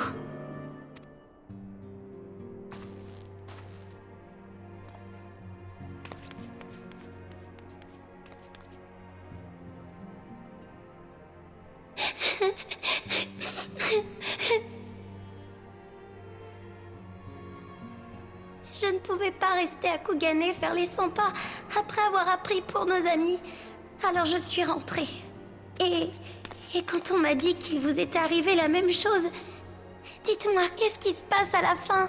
Je ne pouvais pas rester à Kugane faire les 100 pas après avoir appris pour nos amis. Alors je suis rentrée. Et quand on m'a dit qu'il vous était arrivé la même chose, dites-moi, qu'est-ce qui se passe à la fin?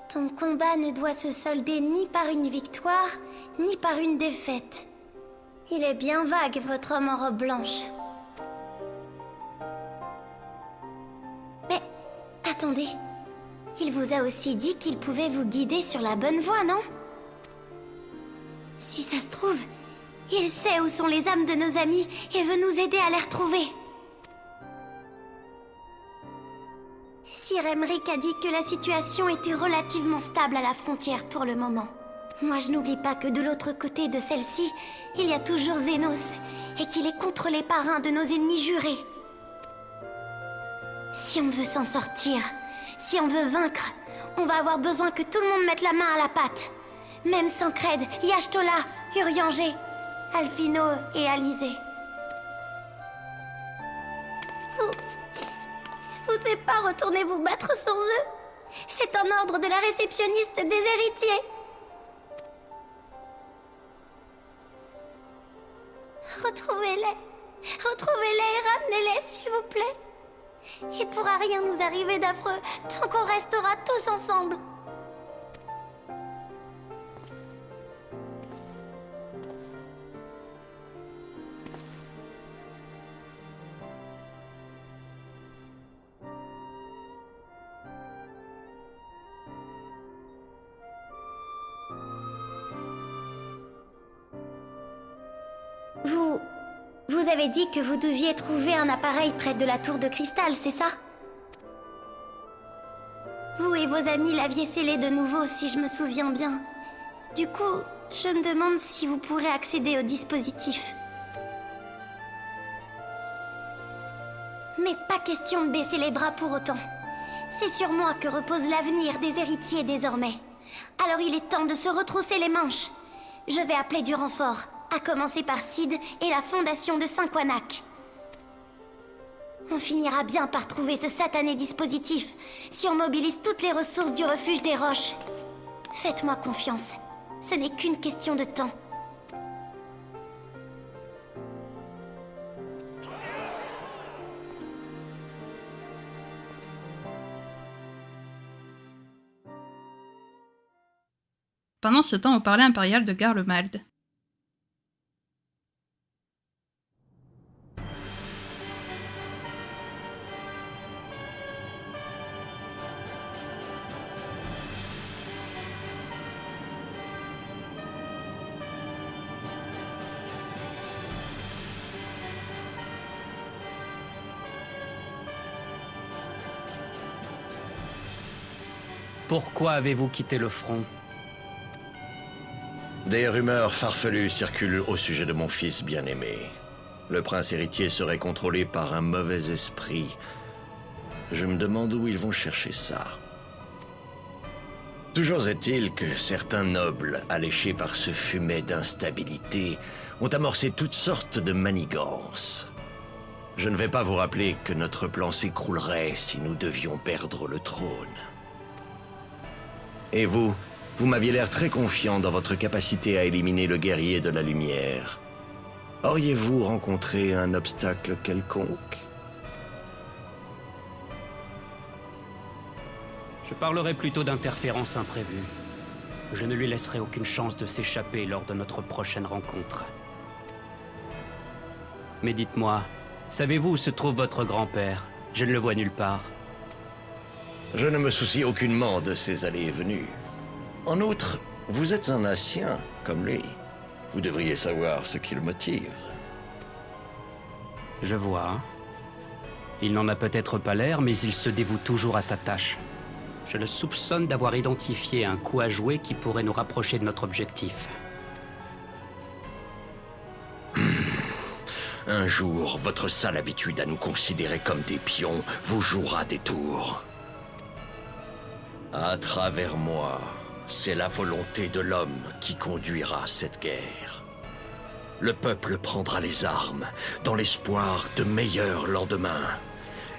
Ton combat ne doit se solder ni par une victoire, ni par une défaite. Il est bien vague, votre homme en robe blanche. Mais, attendez. Il vous a aussi dit qu'il pouvait vous guider sur la bonne voie, non? Si ça se trouve, il sait où sont les âmes de nos amis et veut nous aider à les retrouver. Sir Emric a dit que la situation était relativement stable à la frontière pour le moment. Moi, je n'oublie pas que de l'autre côté de celle-ci, il y a toujours Zenos, et qu'il est contre les parrains de nos ennemis jurés. Si on veut s'en sortir, si on veut vaincre, on va avoir besoin que tout le monde mette la main à la pâte. Même Sancred, Y'ashtola, Urianger, Alphino et Alizé. Vous ne devez pas retourner vous battre sans eux. C'est un ordre de la réceptionniste des héritiers. Retrouvez-les. Retrouvez-les et ramenez-les, s'il vous plaît. Il ne pourra rien nous arriver d'affreux tant qu'on restera tous ensemble. Vous avez dit que vous deviez trouver un appareil près de la tour de cristal, c'est ça? Vous et vos amis l'aviez scellé de nouveau, si je me souviens bien. Du coup, je me demande si vous pourrez accéder au dispositif. Mais pas question de baisser les bras pour autant. C'est sur moi que repose l'avenir des héritiers désormais. Alors il est temps de se retrousser les manches. Je vais appeler du renfort. À commencer par Sid et la fondation de Saint-Quanac. On finira bien par trouver ce satané dispositif, si on mobilise toutes les ressources du refuge des roches. Faites-moi confiance, ce n'est qu'une question de temps. Pendant ce temps au palais impérial de Garlemald. Pourquoi avez-vous quitté le front? Des rumeurs farfelues circulent au sujet de mon fils bien-aimé. Le prince héritier serait contrôlé par un mauvais esprit. Je me demande où ils vont chercher ça. Toujours est-il que certains nobles, alléchés par ce fumet d'instabilité, ont amorcé toutes sortes de manigances. Je ne vais pas vous rappeler que notre plan s'écroulerait si nous devions perdre le trône. Et vous m'aviez l'air très confiant dans votre capacité à éliminer le guerrier de la lumière. Auriez-vous rencontré un obstacle quelconque? Je parlerai plutôt d'interférences imprévues. Je ne lui laisserai aucune chance de s'échapper lors de notre prochaine rencontre. Mais dites-moi, savez-vous où se trouve votre grand-père? Je ne le vois nulle part. Je ne me soucie aucunement de ses allées et venues. En outre, vous êtes un Ancien, comme lui. Vous devriez savoir ce qui le motive. Je vois. Il n'en a peut-être pas l'air, mais il se dévoue toujours à sa tâche. Je le soupçonne d'avoir identifié un coup à jouer qui pourrait nous rapprocher de notre objectif. Un jour, votre sale habitude à nous considérer comme des pions vous jouera des tours. À travers moi, c'est la volonté de l'homme qui conduira cette guerre. Le peuple prendra les armes, dans l'espoir de meilleurs lendemains.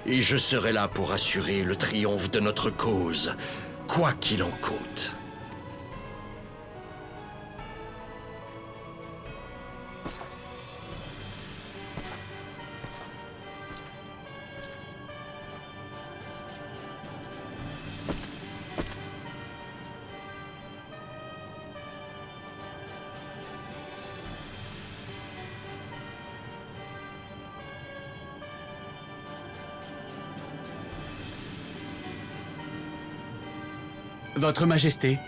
Et je serai là pour assurer le triomphe de notre cause, quoi qu'il en coûte. Votre Majesté,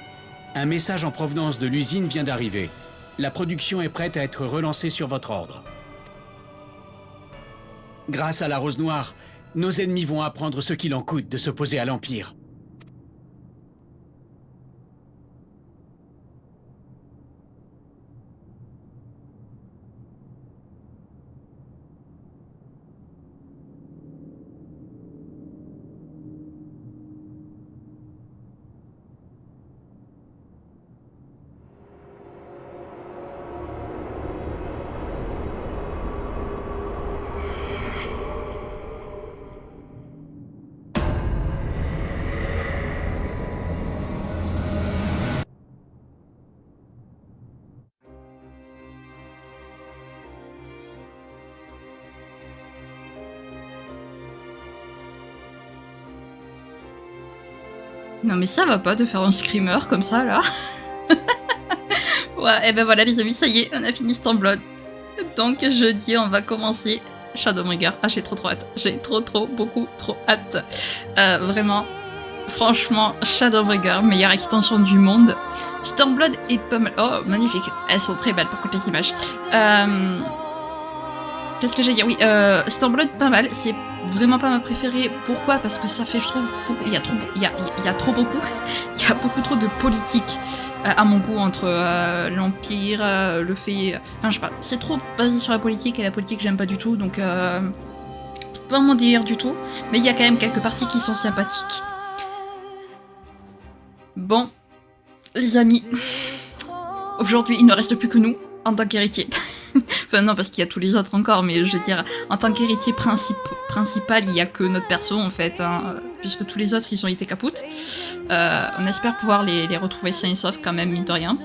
un message en provenance de l'usine vient d'arriver. La production est prête à être relancée sur votre ordre. Grâce à la Rose Noire, nos ennemis vont apprendre ce qu'il en coûte de s'opposer à l'Empire. Non mais ça va pas de faire un screamer comme ça là. Ouais, et ben voilà les amis, ça y est, on a fini Stormblood. Donc jeudi on va commencer Shadowbringers. Ah j'ai trop hâte, j'ai beaucoup trop hâte. Vraiment, franchement, Shadowbringers, meilleure extension du monde. Stormblood est pas mal. Oh magnifique, elles sont très belles par contre les images. Qu'est-ce que j'ai dit? Oui, Stormblood pas mal, c'est vraiment pas ma préférée. Pourquoi? Parce que ça fait, je trouve, il y a beaucoup trop de politique à mon goût entre l'Empire, le fait... Enfin, je sais pas, c'est trop basé sur la politique et la politique j'aime pas du tout, donc pas mon délire du tout, mais il y a quand même quelques parties qui sont sympathiques. Bon, les amis, aujourd'hui il ne reste plus que nous en tant qu'héritier. Enfin non, parce qu'il y a tous les autres encore, mais je veux dire, en tant qu'héritier principal, il n'y a que notre perso en fait, hein, puisque tous les autres ils ont été capoutes. On espère pouvoir les retrouver sains et saufs quand même, mine de rien.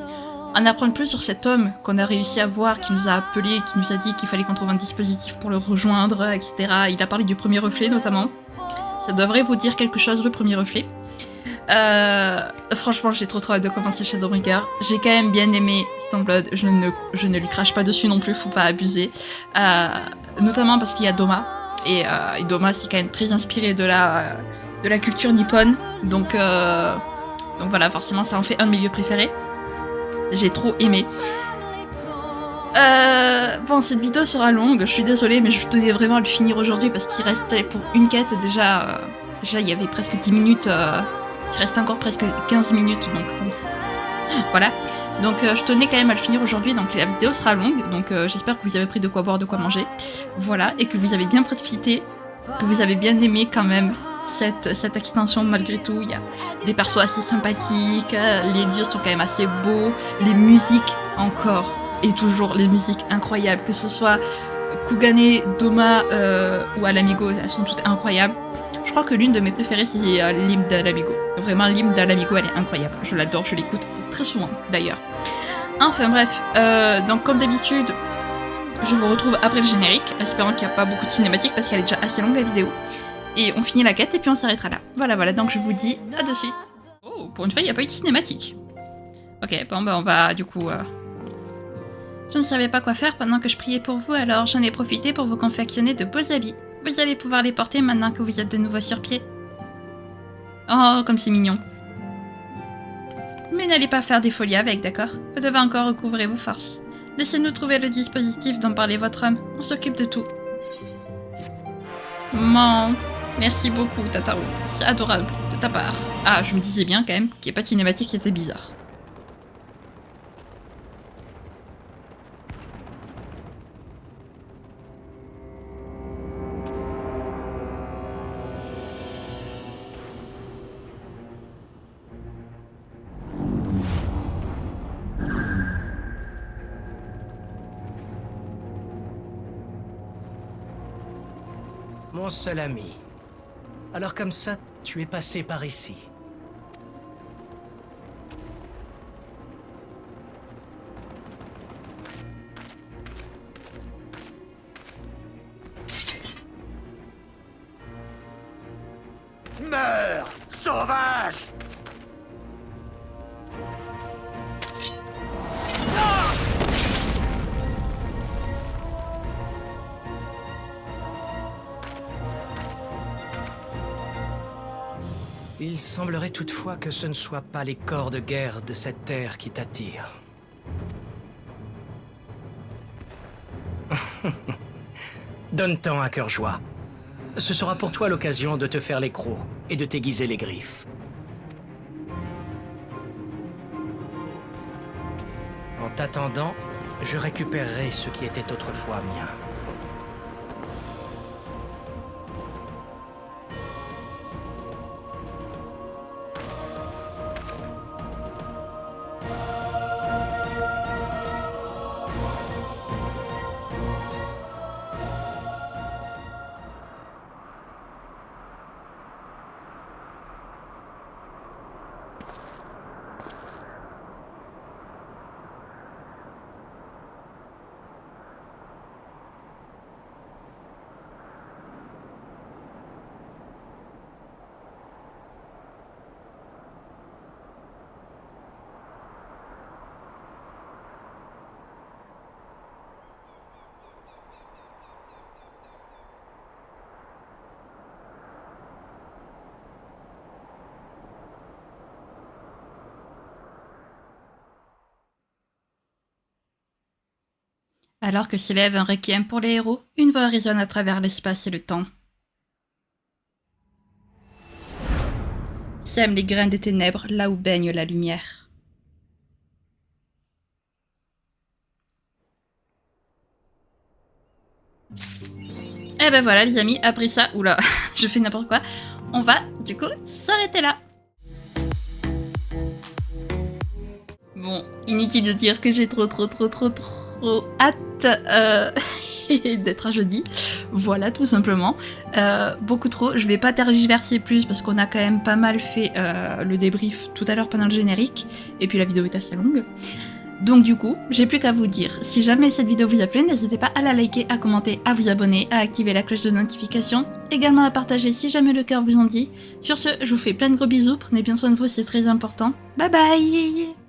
En apprendre plus sur cet homme qu'on a réussi à voir, qui nous a appelé, qui nous a dit qu'il fallait qu'on trouve un dispositif pour le rejoindre, etc. Il a parlé du premier reflet notamment. Ça devrait vous dire quelque chose, le premier reflet. Franchement, j'ai trop hâte de commencer Shadowbringers. J'ai quand même bien aimé Stormblood, je ne lui crache pas dessus non plus, faut pas abuser. Notamment parce qu'il y a Doma, et Doma c'est quand même très inspiré de la culture nippone, donc voilà, forcément ça en fait un de mes lieux préférés. J'ai trop aimé. Bon, cette vidéo sera longue, je suis désolée, mais je tenais vraiment à le finir aujourd'hui parce qu'il restait pour une quête déjà il y avait presque 10 minutes. Il reste encore presque 15 minutes, donc bon. Voilà. Donc je tenais quand même à le finir aujourd'hui, donc la vidéo sera longue, donc j'espère que vous avez pris de quoi boire, de quoi manger. Voilà, et que vous avez bien profité, que vous avez bien aimé quand même cette extension malgré tout. Il y a des persos assez sympathiques, les lieux sont quand même assez beaux, les musiques encore et toujours les musiques incroyables, que ce soit Kugane, Doma ou Alamigo, elles sont toutes incroyables. Je crois que l'une de mes préférées c'est l'hymne d'Alamigo. Vraiment l'hymne d'Alamigo elle est incroyable, je l'adore, je l'écoute très souvent d'ailleurs. Enfin bref, donc comme d'habitude, je vous retrouve après le générique, espérant qu'il n'y a pas beaucoup de cinématiques parce qu'elle est déjà assez longue la vidéo. Et on finit la quête et puis on s'arrêtera là. Voilà, donc je vous dis à de suite. Oh, pour une fois il n'y a pas eu de cinématique. Ok, bon bah on va du coup... Je ne savais pas quoi faire pendant que je priais pour vous, alors j'en ai profité pour vous confectionner de beaux habits. Vous allez pouvoir les porter maintenant que vous êtes de nouveau sur pied. Oh, comme c'est mignon. Mais n'allez pas faire des folies avec, d'accord? Vous devez encore recouvrer vos forces. Laissez-nous trouver le dispositif dont parlait votre homme. On s'occupe de tout. Maman, merci beaucoup, Tataru. C'est adorable de ta part. Ah, je me disais bien quand même qu'il n'y ait pas de cinématique, c'était bizarre. Mon seul ami. Alors comme ça, tu es passé par ici. Meurs, sauvage! Il semblerait toutefois que ce ne soit pas les corps de guerre de cette terre qui t'attirent. Donne-t'en à cœur joie. Ce sera pour toi l'occasion de te faire les crocs et de t'aiguiser les griffes. En t'attendant, je récupérerai ce qui était autrefois mien. Alors que s'élève un requiem pour les héros, une voix résonne à travers l'espace et le temps. Sème les grains des ténèbres là où baigne la lumière. Et ben voilà les amis, après ça, oula, je fais n'importe quoi, on va du coup s'arrêter là. Bon, inutile de dire que j'ai trop hâte d'être à jeudi. Voilà, tout simplement. Beaucoup trop. Je vais pas tergiverser plus parce qu'on a quand même pas mal fait le débrief tout à l'heure pendant le générique. Et puis la vidéo est assez longue. Donc du coup, j'ai plus qu'à vous dire. Si jamais cette vidéo vous a plu, n'hésitez pas à la liker, à commenter, à vous abonner, à activer la cloche de notification. Également à partager si jamais le cœur vous en dit. Sur ce, je vous fais plein de gros bisous. Prenez bien soin de vous, c'est très important. Bye bye!